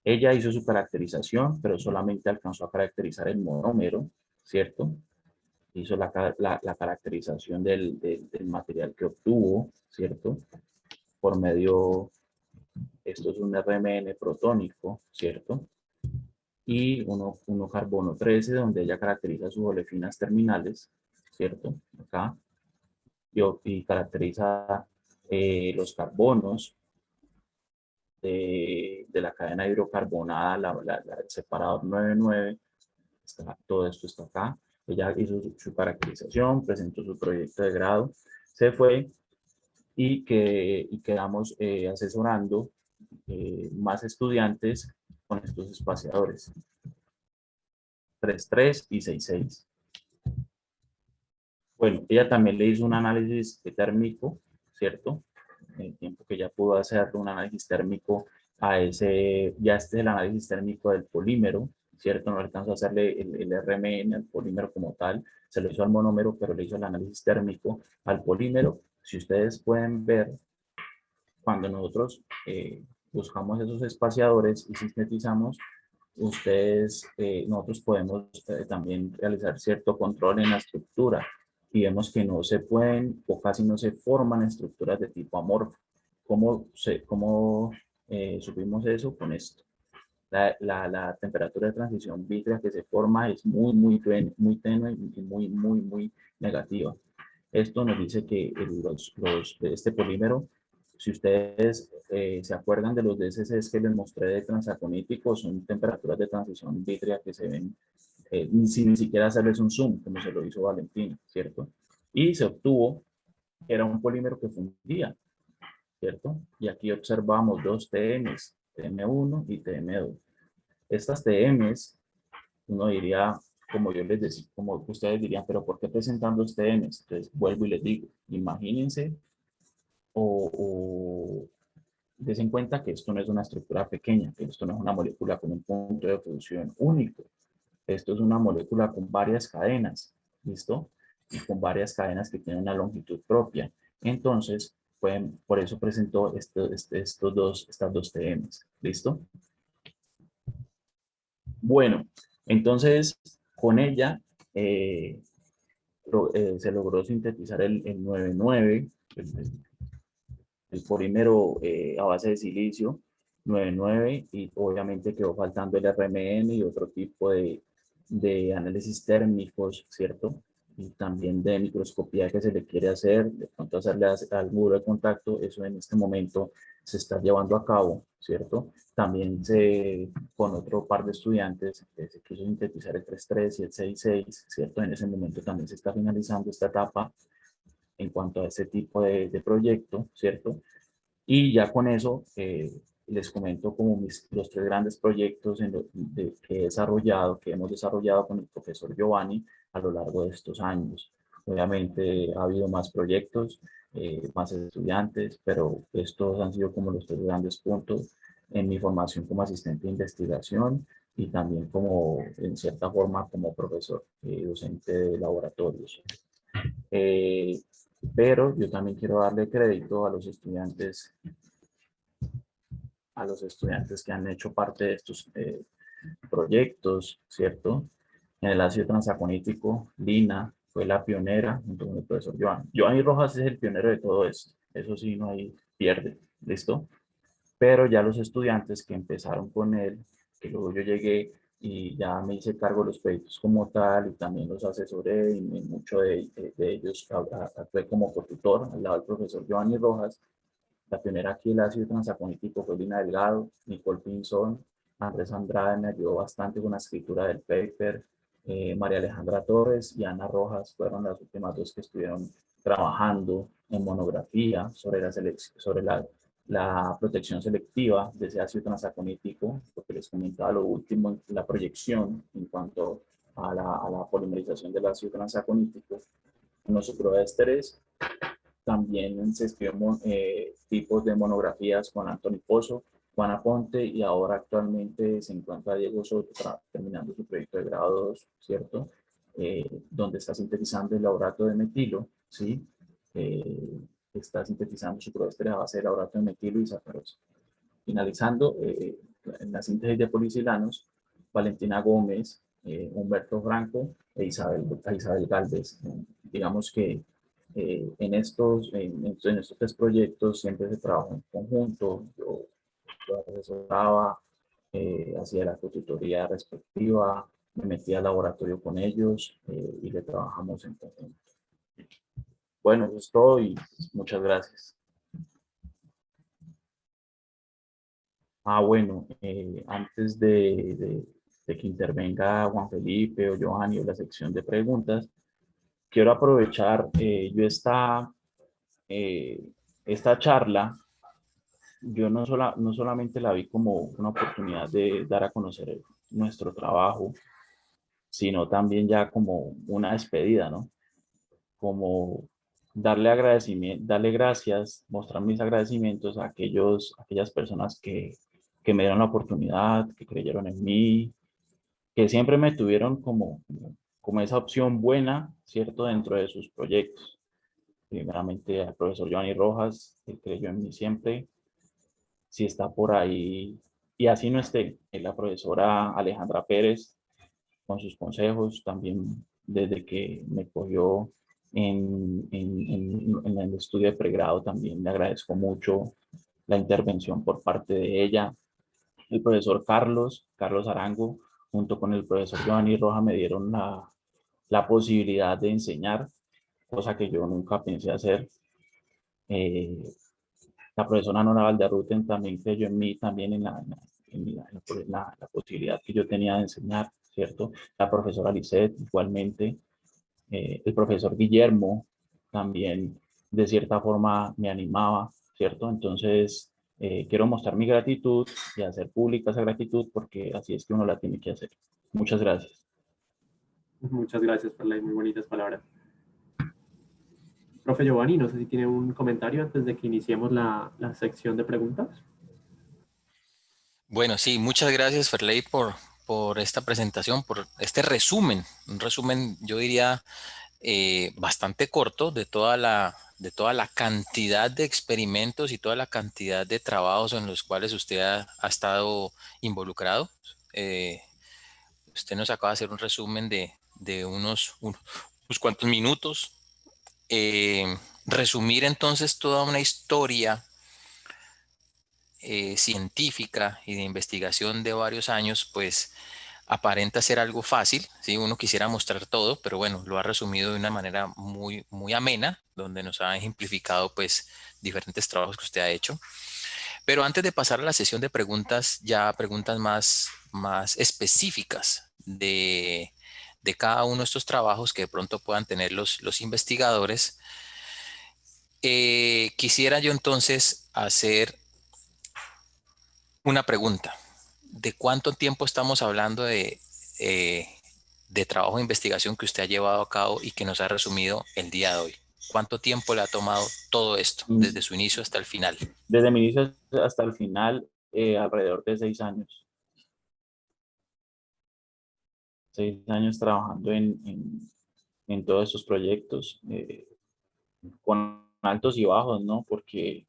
Ella hizo su caracterización, pero solamente alcanzó a caracterizar el monómero, ¿cierto? Hizo la caracterización del material que obtuvo, ¿cierto? Por medio, esto es un RMN protónico, ¿cierto? Y uno carbono 13, donde ella caracteriza sus olefinas terminales, ¿cierto? Acá. Y caracteriza los carbonos de la cadena hidrocarbonada, el separador 9,9, todo esto está acá. Ella hizo su caracterización, presentó su proyecto de grado, se fue y quedamos asesorando más estudiantes con estos espaciadores 3,3 y 6,6. Bueno, ella también le hizo un análisis térmico, ¿cierto? En el tiempo que ya pudo hacer un análisis térmico a ese, ya este es el análisis térmico del polímero, ¿cierto? No alcanzó a hacerle el RMN al polímero como tal, se lo hizo al monómero, pero le hizo el análisis térmico al polímero. Si ustedes pueden ver, cuando nosotros buscamos esos espaciadores y sintetizamos, nosotros podemos también realizar cierto control en la estructura y vemos que no se pueden o casi no se forman estructuras de tipo amorfo. ¿Cómo supimos eso? Con esto. La temperatura de transición vítrea que se forma es muy tenue y muy negativa. Esto nos dice que este polímero, si ustedes se acuerdan de los DSCs que les mostré de transaconíticos, son temperaturas de transición vítrea que se ven sin ni siquiera hacerles un zoom, como se lo hizo Valentina, ¿cierto? Y se obtuvo, era un polímero que fundía, ¿cierto? Y aquí observamos dos TMs, TM1 y TM2. Estas TMs, uno diría, como yo les decía, como ustedes dirían, pero ¿por qué presentan dos TMs? Entonces, vuelvo y les digo, imagínense o des en cuenta que esto no es una estructura pequeña, que esto no es una molécula con un punto de fusión único. Esto es una molécula con varias cadenas, ¿listo? Y con varias cadenas que tienen una longitud propia. Entonces, por eso presentó estas dos TMs, ¿listo? Bueno, entonces, con ella se logró sintetizar el 9,9, el polímero a base de silicio 9,9, y obviamente quedó faltando el RMN y otro tipo de análisis térmicos, ¿cierto? Y también de microscopía que se le quiere hacer, de pronto hacerle al muro de contacto, eso en este momento se está llevando a cabo, ¿cierto? También con otro par de estudiantes se quiso sintetizar el 3,3 y el 6,6, ¿cierto? En ese momento también se está finalizando esta etapa en cuanto a este tipo de proyecto, ¿cierto? Y ya con eso les comento como los tres grandes proyectos que hemos desarrollado con el profesor Giovanni a lo largo de estos años. Obviamente ha habido más proyectos, más estudiantes, pero estos han sido como los tres grandes puntos en mi formación como asistente de investigación y también como, en cierta forma, como profesor docente de laboratorios. Pero yo también quiero darle crédito a los estudiantes que han hecho parte de estos proyectos, ¿cierto? En el ácido transaconítico, Lina fue la pionera junto con el profesor Giovanni. Giovanni Rojas es el pionero de todo esto. Eso sí, no hay pierde. ¿Listo? pero ya los estudiantes que empezaron con él, que luego yo llegué y ya me hice cargo de los proyectos como tal y también los asesoré y muchos de ellos actué como tutor al lado del profesor Giovanni Rojas. La pionera aquí del ácido transaponítico fue Lina Delgado, Nicole Pinzón, Andrés Andrade me ayudó bastante con la escritura del paper, María Alejandra Torres y Ana Rojas fueron las últimas dos que estuvieron trabajando en monografía sobre la protección selectiva de ese ácido transaponítico, porque les comentaba lo último, la proyección en cuanto a la polimerización del ácido transaponítico en los sucroésteres. También se escribió tipos de monografías con Anthony Pozo, Juana Ponte y ahora actualmente se encuentra Diego Soto terminando su proyecto de grado 2, ¿cierto? Donde está sintetizando el laurato de metilo, ¿sí? Está sintetizando su proéster a base de laurato de metilo y sacarosa. Finalizando, en la síntesis de policilanos, Valentina Gómez, Humberto Franco Isabel Galvez. Digamos que en estos tres proyectos siempre se trabajó en conjunto. Yo asesoraba, hacía la tutoría respectiva, me metía al laboratorio con ellos y le trabajamos en conjunto. Bueno, eso es todo y muchas gracias. Bueno, antes de que intervenga Juan Felipe o Giovanni o la sección de preguntas, quiero aprovechar eh, esta charla. Yo no solamente la vi como una oportunidad de dar a conocer nuestro trabajo, sino también ya como una despedida, ¿no? Como darle agradecimiento, darle gracias, mostrar mis agradecimientos a aquellas personas que me dieron la oportunidad, que creyeron en mí, que siempre me tuvieron como esa opción buena, ¿cierto? Dentro de sus proyectos. Primeramente al profesor Giovanni Rojas, que creyó en mí siempre, si está por ahí, y así no esté, la profesora Alejandra Pérez, con sus consejos, también desde que me cogió en el estudio de pregrado, también le agradezco mucho la intervención por parte de ella. El profesor Carlos Arango, junto con el profesor Giovanni Roja, me dieron la posibilidad de enseñar, cosa que yo nunca pensé hacer. Eh, la profesora Nora Valderruten también creyó en mí, también en la posibilidad que yo tenía de enseñar, ¿cierto? La profesora Lisette, igualmente. El profesor Guillermo también, de cierta forma, me animaba, ¿cierto? Entonces, quiero mostrar mi gratitud y hacer pública esa gratitud porque así es que uno la tiene que hacer. Muchas gracias. Muchas gracias por las muy bonitas palabras. Profe Giovanni, no sé si tiene un comentario antes de que iniciemos la sección de preguntas. Bueno, sí, muchas gracias, Ferley, por esta presentación, por este resumen, un resumen, yo diría, bastante corto de toda la cantidad de experimentos y toda la cantidad de trabajos en los cuales usted ha estado involucrado. Eh, Usted nos acaba de hacer un resumen de unos cuantos minutos. Resumir entonces toda una historia científica y de investigación de varios años, pues aparenta ser algo fácil, ¿sí? Uno quisiera mostrar todo, pero bueno, lo ha resumido de una manera muy, muy amena, donde nos ha ejemplificado pues diferentes trabajos que usted ha hecho. Pero antes de pasar a la sesión de preguntas, ya preguntas más específicas de cada uno de estos trabajos que de pronto puedan tener los investigadores, quisiera yo entonces hacer una pregunta. ¿De cuánto tiempo estamos hablando eh, de trabajo de investigación que usted ha llevado a cabo y que nos ha resumido el día de hoy? ¿Cuánto tiempo le ha tomado todo esto, desde su inicio hasta el final? Desde mi inicio hasta el final, alrededor de 6 años. 6 años trabajando en todos estos proyectos, con altos y bajos, ¿no? Porque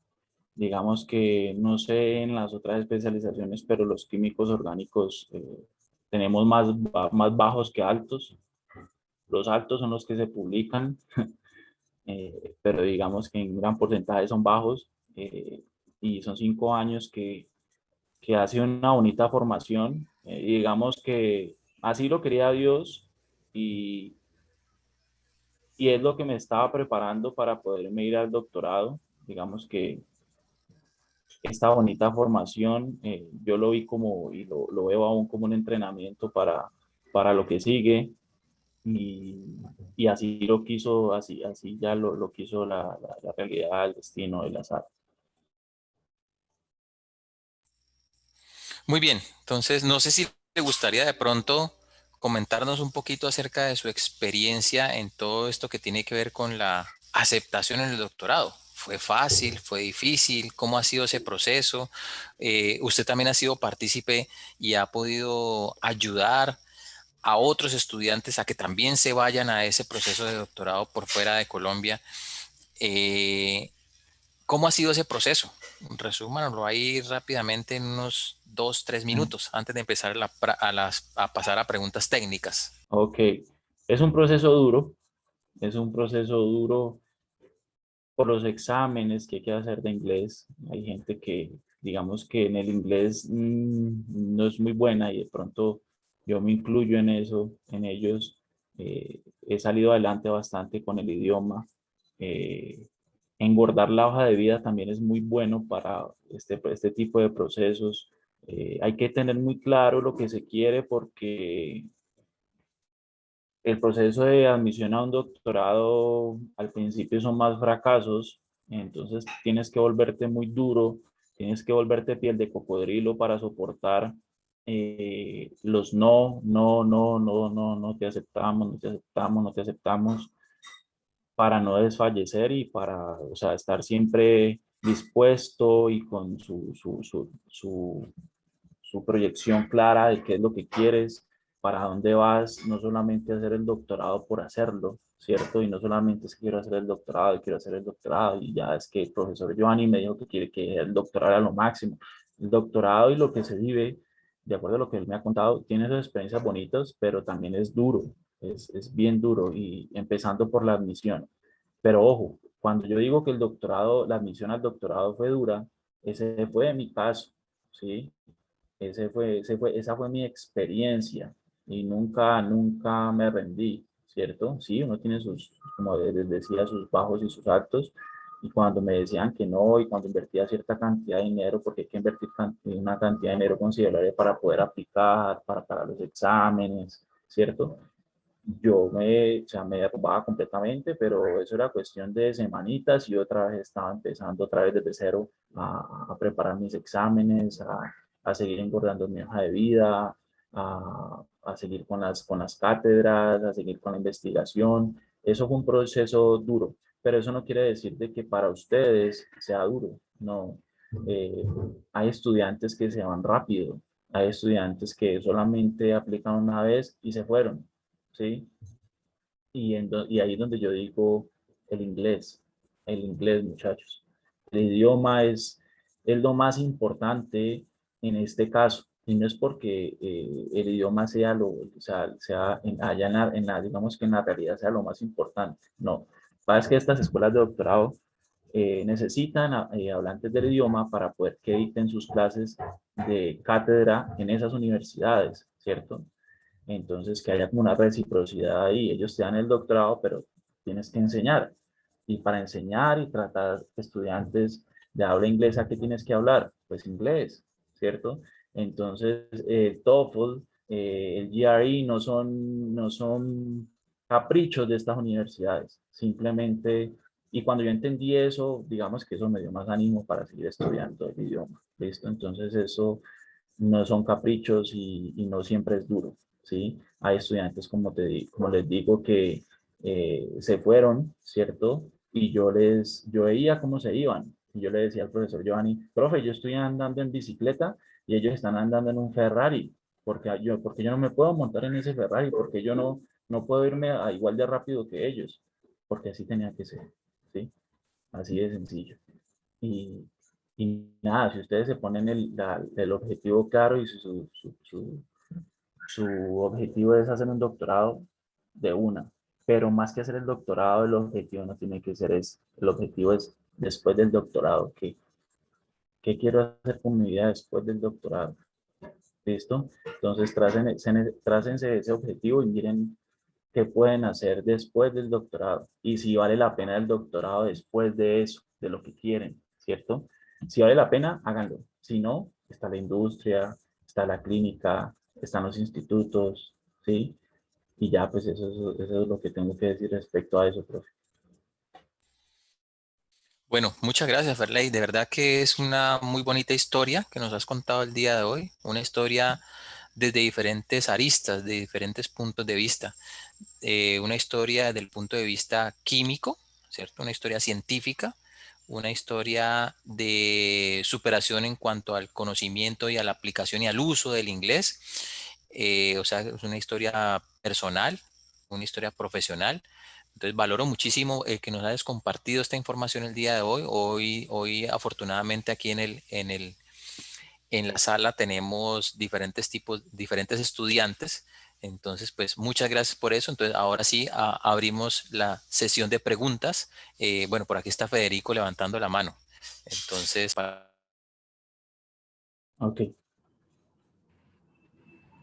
digamos que no sé en las otras especializaciones, pero los químicos orgánicos tenemos más bajos que altos. Los altos son los que se publican, pero digamos que en gran porcentaje son bajos. y son 5 años que ha sido una bonita formación. Y digamos que así lo quería Dios y, y es lo que me estaba preparando para poderme ir al doctorado. Digamos que esta bonita formación yo lo vi como, y lo veo aún como un entrenamiento para lo que sigue. Y, y así lo quiso, así ya lo quiso la realidad, el destino, el azar. Muy bien, entonces no sé si le gustaría de pronto comentarnos un poquito acerca de su experiencia en todo esto que tiene que ver con la aceptación en el doctorado. ¿Fue fácil? ¿Fue difícil? ¿Cómo ha sido ese proceso? Usted también ha sido partícipe y ha podido ayudar a otros estudiantes a que también se vayan a ese proceso de doctorado por fuera de Colombia. Eh, ¿Cómo ha sido ese proceso? Resúmanlo ahí rápidamente en unos 2, 3 minutos antes de empezar a pasar a preguntas técnicas. Ok, es un proceso duro, es un proceso duro por los exámenes que hay que hacer de inglés. Hay gente que, digamos que en el inglés no es muy buena y de pronto yo me incluyo en eso, en ellos. He salido adelante bastante con el idioma. Eh, Engordar la hoja de vida también es muy bueno para este tipo de procesos. Hay que tener muy claro lo que se quiere porque el proceso de admisión a un doctorado al principio son más fracasos, entonces tienes que volverte muy duro, tienes que volverte piel de cocodrilo para soportar los no, no, no, no, no, no te aceptamos, no te aceptamos, no te aceptamos, para no desfallecer y para, o sea, estar siempre dispuesto y con su proyección clara de qué es lo que quieres, para dónde vas, no solamente hacer el doctorado por hacerlo, ¿cierto? Y no solamente es que quiero hacer el doctorado, quiero hacer el doctorado, y ya es que el profesor Giovanni me dijo que quiere que el doctorado era lo máximo. El doctorado y lo que se vive, de acuerdo a lo que él me ha contado, tiene sus experiencias bonitas, pero también es duro, es bien duro, y empezando por la admisión. Pero ojo, cuando yo digo que el doctorado, la admisión al doctorado fue dura, ese fue mi caso, ¿sí? Esa fue mi experiencia y nunca me rendí, ¿cierto? Sí, uno tiene sus, como les decía, sus bajos y sus altos. Y cuando me decían que no, y cuando invertía cierta cantidad de dinero, porque hay que invertir una cantidad de dinero considerable para poder aplicar, para los exámenes, ¿cierto? O sea, me derrumbaba completamente, pero eso era cuestión de semanitas y otra vez estaba empezando otra vez desde cero a preparar mis exámenes, a seguir engordando mi hoja de vida, a seguir con las cátedras, a seguir con la investigación. Eso fue un proceso duro, pero eso no quiere decir de que para ustedes sea duro, no. Eh, Hay estudiantes que se van rápido, hay estudiantes que solamente aplican una vez y se fueron, ¿sí? Y ahí es donde yo digo el inglés, muchachos. El idioma es lo más importante en este caso. Y no es porque el idioma sea allá digamos que en la realidad sea lo más importante. No. Pasa que estas escuelas de doctorado necesitan hablantes del idioma para poder que dicten sus clases de cátedra en esas universidades, ¿cierto? Entonces, que haya como una reciprocidad ahí. Ellos te dan el doctorado, pero tienes que enseñar. Y para enseñar y tratar estudiantes de habla inglesa, ¿qué tienes que hablar? Pues inglés, ¿cierto? Entonces, el TOEFL, el GRE no son caprichos de estas universidades. Simplemente, y cuando yo entendí eso, digamos que eso me dio más ánimo para seguir estudiando el idioma. ¿Listo? Entonces, eso no son caprichos y no siempre es duro, ¿sí? Hay estudiantes, como les digo, que se fueron, ¿cierto? Y yo veía cómo se iban. Y yo le decía al profesor Giovanni, profe, yo estoy andando en bicicleta y ellos están andando en un Ferrari, porque yo no me puedo montar en ese Ferrari, porque yo no puedo irme a igual de rápido que ellos, porque así tenía que ser, ¿sí? Así de sencillo. Y, y nada, si ustedes se ponen el objetivo claro y su objetivo es hacer un doctorado de una, pero más que hacer el doctorado, el objetivo no tiene que ser el objetivo es después del doctorado, que ¿Qué quiero hacer con mi vida después del doctorado? ¿Listo? Entonces, trácense ese objetivo y miren qué pueden hacer después del doctorado y si vale la pena el doctorado después de eso, de lo que quieren, ¿cierto? Si vale la pena, háganlo. Si no, está la industria, está la clínica, están los institutos, ¿sí? Y ya, pues eso es lo que tengo que decir respecto a eso, profe. Bueno, muchas gracias, Ferley. De verdad que es una muy bonita historia que nos has contado el día de hoy. Una historia desde diferentes aristas, de diferentes puntos de vista. Una historia desde el punto de vista químico, ¿cierto? Una historia científica, una historia de superación en cuanto al conocimiento y a la aplicación y al uso del inglés. O sea, es una historia personal, una historia profesional. Entonces valoro muchísimo el que nos hayas compartido esta información el día de hoy. Hoy afortunadamente aquí en la sala tenemos diferentes tipos, diferentes estudiantes. Entonces, pues muchas gracias por eso. Entonces, ahora sí abrimos la sesión de preguntas. Bueno, por aquí está Federico levantando la mano. Entonces, Ok.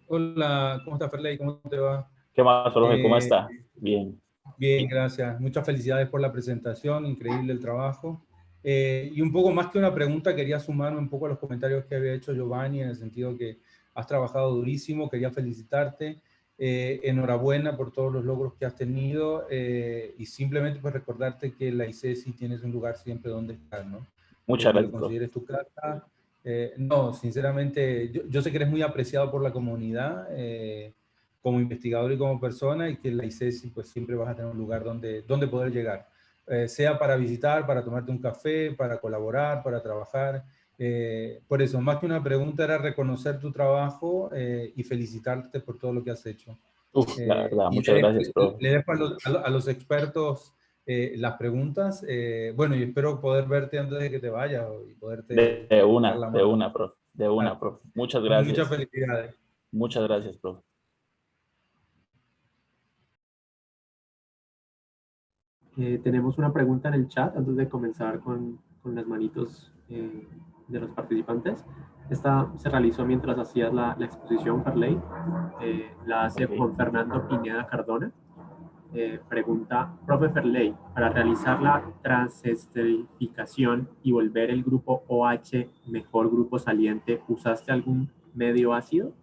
Hola, ¿cómo estás, Ferley? ¿Cómo te va? ¿Qué más, profe? ¿Cómo Eh, está? Bien. Bien, gracias. Muchas felicidades por la presentación, increíble el trabajo. Y un poco más que una pregunta, quería sumarme un poco a los comentarios que había hecho Giovanni, en el sentido que has trabajado durísimo, quería felicitarte. Enhorabuena por todos los logros que has tenido y simplemente pues recordarte que en la ICESI tienes un lugar siempre donde estar, ¿no? Muchas Que lo gracias, profe. consideres tu casa. No, sinceramente, yo sé que eres muy apreciado por la comunidad. Como investigador y como persona, y que en la ICESI pues siempre vas a tener un lugar donde poder llegar, sea para visitar, para tomarte un café, para colaborar, para trabajar. Por eso, más que una pregunta, era reconocer tu trabajo y felicitarte por todo lo que has hecho. Uf, la verdad, Y muchas gracias, profe. le dejo a los expertos las preguntas. Bueno, y espero poder verte antes de que te vayas y poderte dar la De mano. una, profe. De una, profe. Muchas Muchas gracias. felicidades. Muchas gracias, profe. Tenemos una pregunta en el chat antes de comenzar con las manitos de los participantes. Esta se realizó mientras hacías la exposición, Farley. La hace Ok. Juan Fernando Pineda Cardona. Pregunta, profe Ferley, para realizar la transesterificación y volver el grupo OH mejor grupo saliente, ¿usaste algún medio ácido?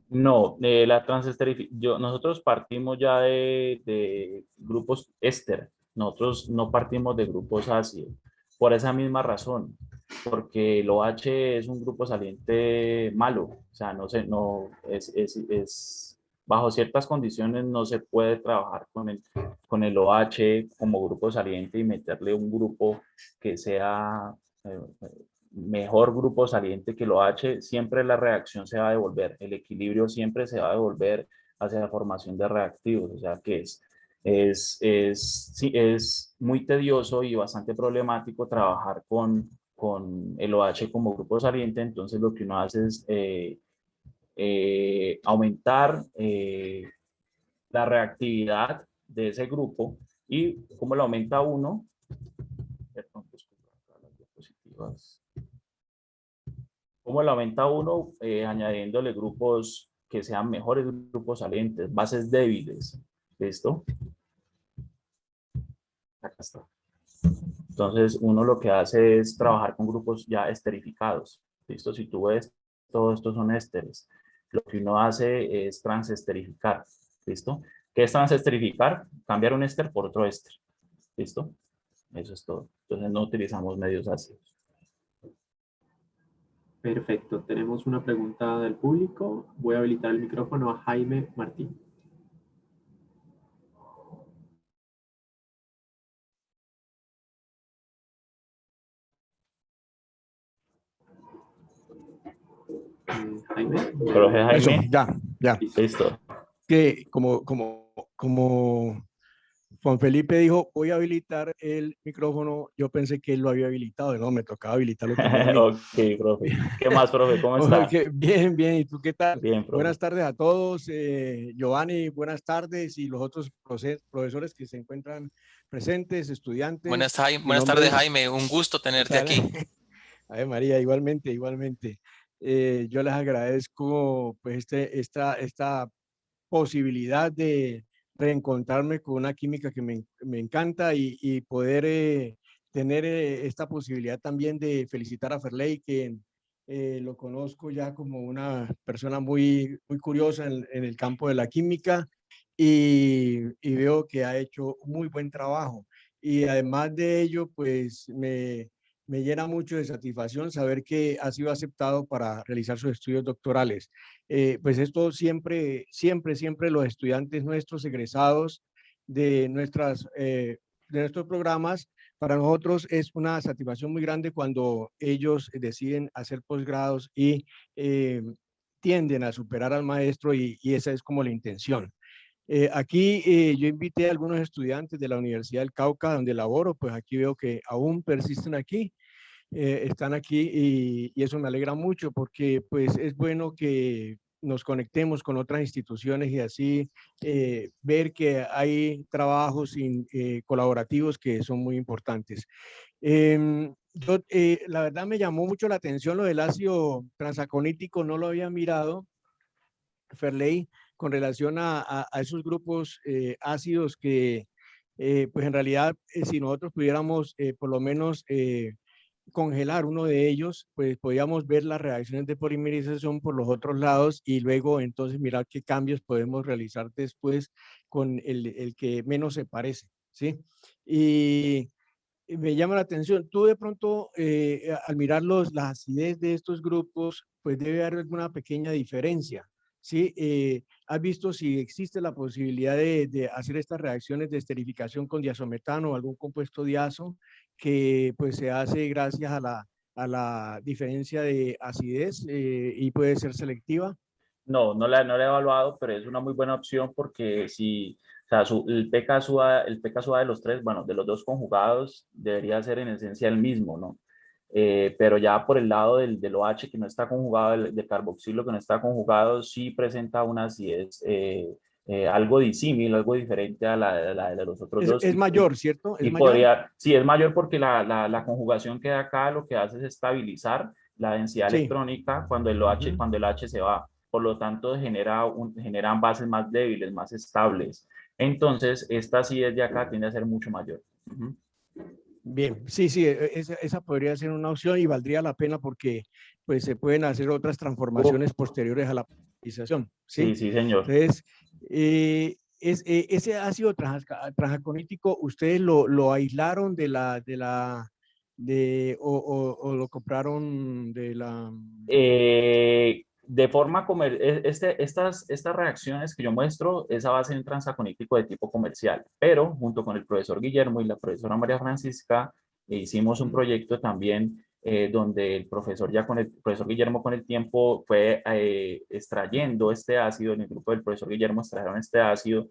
No, nosotros partimos ya de grupos éster, nosotros no partimos de grupos ácidos, por esa misma razón, porque el OH es un grupo saliente malo, o sea, no sé, no, bajo ciertas condiciones no se puede trabajar con el OH como grupo saliente y meterle un grupo que sea eh, mejor grupo saliente que lo H, siempre la reacción se va a devolver, el equilibrio siempre se va a devolver hacia la formación de reactivos, o sea que sí, es muy tedioso y bastante problemático trabajar con el OH como grupo saliente, entonces lo que uno hace es aumentar la reactividad de ese grupo y como lo aumenta uno, perdón, las diapositivas. ¿Cómo lo aumenta uno? Añadiéndole grupos que sean mejores grupos salientes, bases débiles. ¿Listo? Acá está. Entonces, uno lo que hace es trabajar con grupos ya esterificados. ¿Listo? Si tú ves, todos estos son ésteres. Lo que uno hace es transesterificar. ¿Listo? ¿Qué es transesterificar? Cambiar un éster por otro éster. ¿Listo? Eso es todo. Entonces, no utilizamos medios ácidos. Perfecto, tenemos una pregunta del público. Voy a habilitar el micrófono a Jaime Martín. Jaime. Profe Eso, Jaime, ya. Listo. listo. Que como Juan Felipe dijo, voy a habilitar el micrófono. Yo pensé que él lo había habilitado. No, me tocaba habilitarlo también a mí. Ok, profe. ¿Qué más, profe? ¿Cómo está? Ok, bien, bien. ¿Y tú qué tal? Bien, profe. Buenas tardes a todos. Giovanni, buenas tardes. Y los otros profesores que se encuentran presentes, estudiantes. Mi Buenas nombre tardes, es... Jaime. Un gusto ¿Qué tenerte tal? aquí. Ay, María, igualmente, igualmente. Yo les agradezco pues esta posibilidad de reencontrarme con una química que me encanta y poder tener esta posibilidad también de felicitar a Ferley, que lo conozco ya como una persona muy, muy curiosa en el campo de la química y veo que ha hecho muy buen trabajo. Y además de ello, pues me llena mucho de satisfacción saber que ha sido aceptado para realizar sus estudios doctorales. Pues esto siempre, siempre, siempre los estudiantes nuestros egresados de, de nuestros programas, para nosotros es una satisfacción muy grande cuando ellos deciden hacer posgrados y tienden a superar al maestro y esa es como la intención. Aquí yo invité a algunos estudiantes de la Universidad del Cauca, donde laboro, pues aquí veo que aún persisten aquí, están aquí y eso me alegra mucho porque pues es bueno que nos conectemos con otras instituciones y así ver que hay trabajos colaborativos que son muy importantes. La verdad me llamó mucho la atención lo del ácido transaconítico, no lo había mirado, Ferley, con relación a esos grupos ácidos que pues en realidad si nosotros pudiéramos por lo menos congelar uno de ellos, pues podíamos ver las reacciones de polimerización por los otros lados y luego entonces mirar qué cambios podemos realizar después con el que menos se parece, ¿sí? Y me llama la atención, tú de pronto al mirar la acidez de estos grupos, pues debe haber alguna pequeña diferencia, ¿sí? ¿Has visto si existe la posibilidad de hacer estas reacciones de esterificación con diazometano o algún compuesto diazo que pues se hace gracias a la diferencia de acidez y puede ser selectiva? No, no la he evaluado, pero es una muy buena opción porque si, o sea, el pKa de los tres, bueno, de los dos conjugados, debería ser en esencia el mismo, ¿no? Pero ya por el lado del OH que no está conjugado, del carboxilo que no está conjugado, sí presenta una acidez algo disímil, algo diferente a la de los otros dos. Es mayor, ¿cierto? ¿Es Y mayor? podría, sí, es mayor porque la conjugación que da acá lo que hace es estabilizar la densidad Sí. electrónica Ujú. cuando el OH se va. Por lo tanto, generan bases más débiles, más estables. Entonces, esta acidez de acá tiende a ser mucho mayor. Ujú. Bien, sí, sí, esa podría ser una opción y valdría la pena porque pues se pueden hacer otras Uf, transformaciones posteriores a la polarización, sí, ¿sí? sí, señor. Entonces, ese ácido transaconítico, ¿ustedes lo aislaron o lo compraron de la... De forma estas reacciones que yo muestro es a base de un transaconítico de tipo comercial, pero junto con el profesor Guillermo y la profesora María Francisca hicimos un proyecto también donde el profesor el profesor Guillermo con el tiempo fue extrayendo este ácido, en el grupo del profesor Guillermo extrajeron este ácido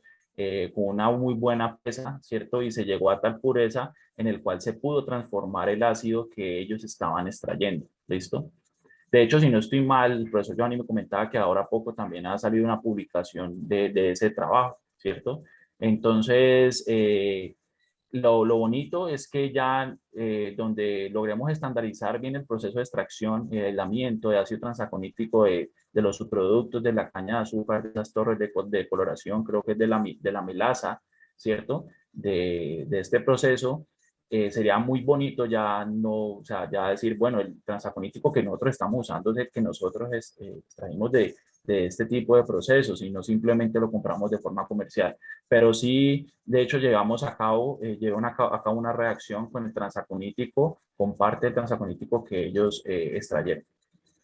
con una muy buena pureza, ¿cierto? Y se llegó a tal pureza en el cual se pudo transformar el ácido que ellos estaban extrayendo, ¿listo? De hecho, si no estoy mal, el profesor Giovanni me comentaba que ahora poco también ha salido una publicación de ese trabajo, ¿cierto? Entonces, lo bonito es que ya donde logremos estandarizar bien el proceso de extracción y aislamiento de ácido transaconítico de los subproductos de la caña de azúcar, de esas torres de coloración, creo que es de la melasa, ¿cierto? De este proceso, sería muy bonito ya no, o sea, ya decir, bueno, el transaconítico que nosotros estamos usando es el que nosotros extraímos de este tipo de procesos y no simplemente lo compramos de forma comercial. Pero sí, de hecho, llevaron a cabo una reacción con el transaconítico, con parte del transaconítico que ellos extrayeron.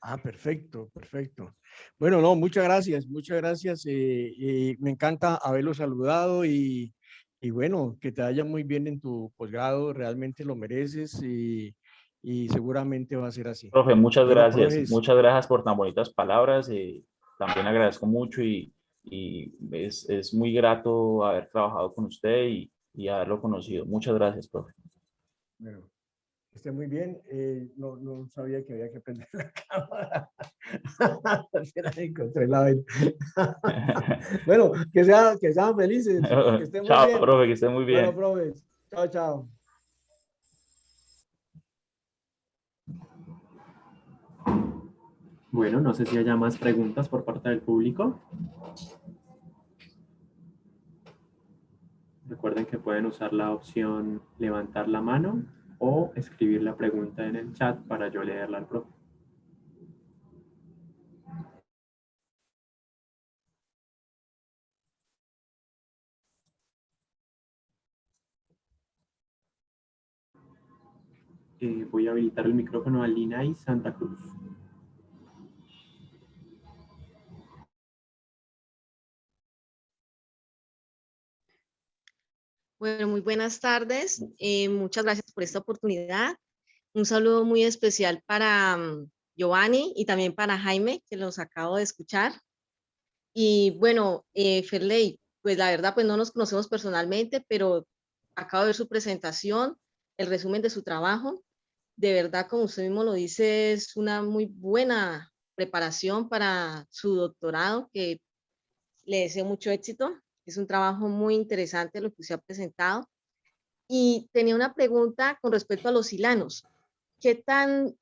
Ah, perfecto, perfecto. Bueno, no, muchas gracias, muchas gracias. Y me encanta haberlo saludado y bueno, que te vaya muy bien en tu posgrado, realmente lo mereces y seguramente va a ser así. Profe, muchas Bueno, gracias. profes, Muchas gracias por tan bonitas palabras. También agradezco mucho y es muy grato haber trabajado con usted y haberlo conocido. Muchas gracias, profe. Bueno, que esté muy bien. No sabía que había que prender la cámara. Apenas encontré la vaina. Bueno, que sean felices, que estén muy Chao, bien. profe, que esté muy bien. Bueno, profe, chao, chao. Bueno, no sé si haya más preguntas por parte del público. Recuerden que pueden usar la opción levantar la mano o escribir la pregunta en el chat para yo leerla al profe. Voy a habilitar el micrófono a Linay Santa Cruz. Bueno, muy buenas tardes. Muchas gracias por esta oportunidad. Un saludo muy especial para Giovanni y también para Jaime, que los acabo de escuchar. Y bueno, Ferley, pues la verdad, pues no nos conocemos personalmente, pero acabo de ver su presentación, el resumen de su trabajo. De verdad, como usted mismo lo dice, es una muy buena preparación para su doctorado, que le deseo mucho éxito. Es un trabajo muy interesante lo que usted ha presentado. Y tenía una pregunta con respecto a los silanos. Qué tan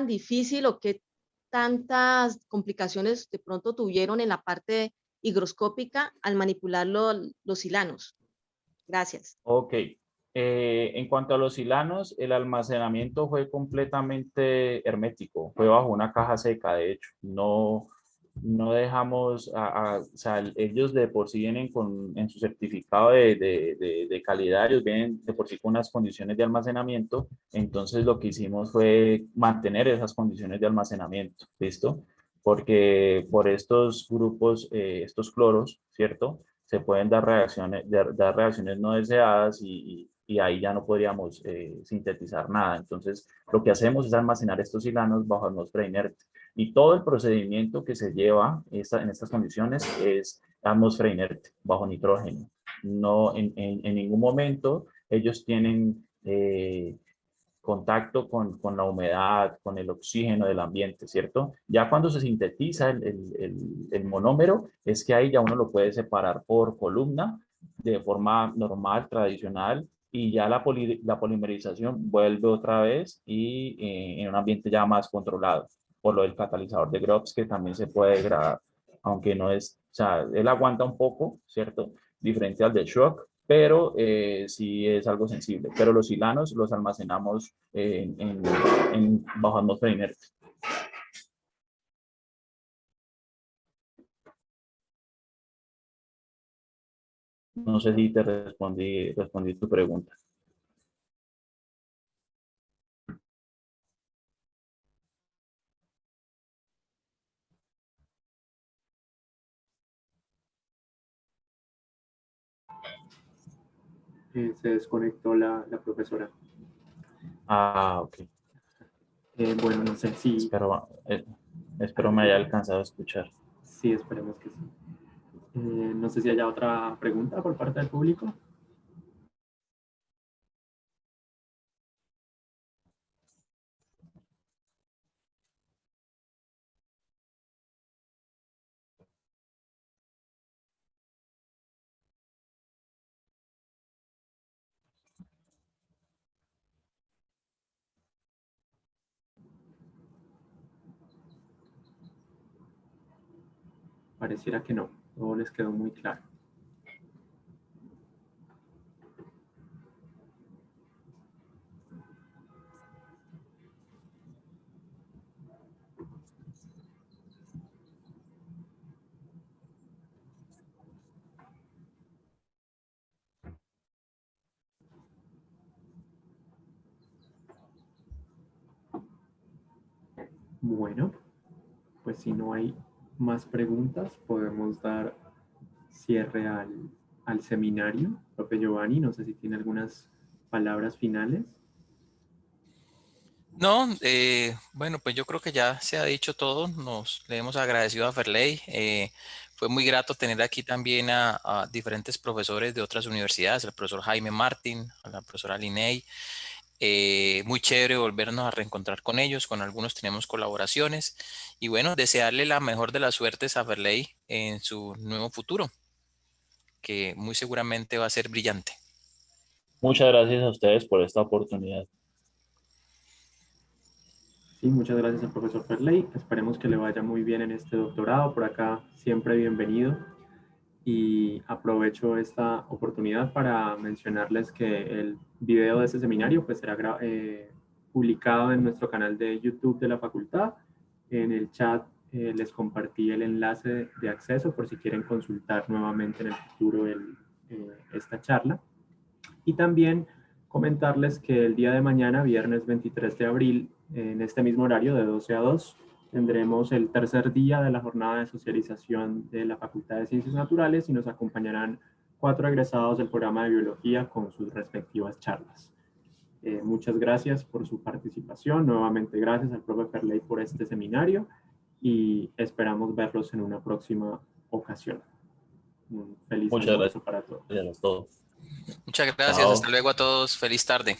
difícil o qué tantas complicaciones de pronto tuvieron en la parte higroscópica al manipular los silanos? Gracias. Ok. En cuanto a los silanos, el almacenamiento fue completamente hermético, fue bajo una caja seca, de hecho. No dejamos, o sea, ellos de por sí vienen en su certificado de calidad, ellos vienen de por sí con unas condiciones de almacenamiento, entonces lo que hicimos fue mantener esas condiciones de almacenamiento, ¿listo? Porque por estos grupos, estos cloros, ¿cierto? Se pueden dar reacciones no deseadas y ahí ya no podríamos sintetizar nada. Entonces, lo que hacemos es almacenar estos silanos bajo atmósfera inerte. Y todo el procedimiento que se lleva en estas condiciones es atmósfera inerte, bajo nitrógeno. No, en ningún momento ellos tienen contacto con la humedad, con el oxígeno del ambiente, ¿cierto? Ya cuando se sintetiza el monómero, es que ahí ya uno lo puede separar por columna de forma normal, tradicional, y ya la polimerización vuelve otra vez y en un ambiente ya más controlado, por lo del catalizador de Groves que también se puede degradar, aunque no es, o sea, él aguanta un poco, ¿cierto? Diferente al de shock, pero sí es algo sensible. Pero los silanos los almacenamos bajo atmósfera inerte. No sé si te respondí tu pregunta. Se desconectó la profesora. Ah, ok. Bueno, no sé si... Espero me haya alcanzado a escuchar. Sí, esperemos que sí. No sé si haya otra pregunta por parte del público. Pareciera que no, todo les quedó muy claro. Bueno, pues si no hay más preguntas, podemos dar cierre al seminario. Profe Giovanni, no sé si tiene algunas palabras finales. No, bueno, pues yo creo que ya se ha dicho todo. Le hemos agradecido a Ferley Fue muy grato tener aquí también a diferentes profesores de otras universidades, al profesor Jaime Martín, a la profesora Linney. Muy chévere volvernos a reencontrar con ellos, con algunos tenemos colaboraciones y bueno, desearle la mejor de las suertes a Ferley en su nuevo futuro, que muy seguramente va a ser brillante. Muchas gracias a ustedes por esta oportunidad. Sí, muchas gracias al profesor Ferley. Esperemos que le vaya muy bien en este doctorado. Por acá, siempre bienvenido. Y aprovecho esta oportunidad para mencionarles que el video de este seminario pues será publicado en nuestro canal de YouTube de la facultad. En el chat les compartí el enlace de acceso por si quieren consultar nuevamente en el futuro esta charla. Y también comentarles que el día de mañana, viernes 23 de abril, en este mismo horario de 12 a 2, tendremos el tercer día de la jornada de socialización de la Facultad de Ciencias Naturales y nos acompañarán 4 egresados del programa de Biología con sus respectivas charlas. Muchas gracias por su participación. Nuevamente gracias al profe Ferley por este seminario y esperamos verlos en una próxima ocasión. Un feliz Muchas almuerzo gracias para todos. a todos. Muchas gracias, Chao. hasta luego a todos, feliz tarde.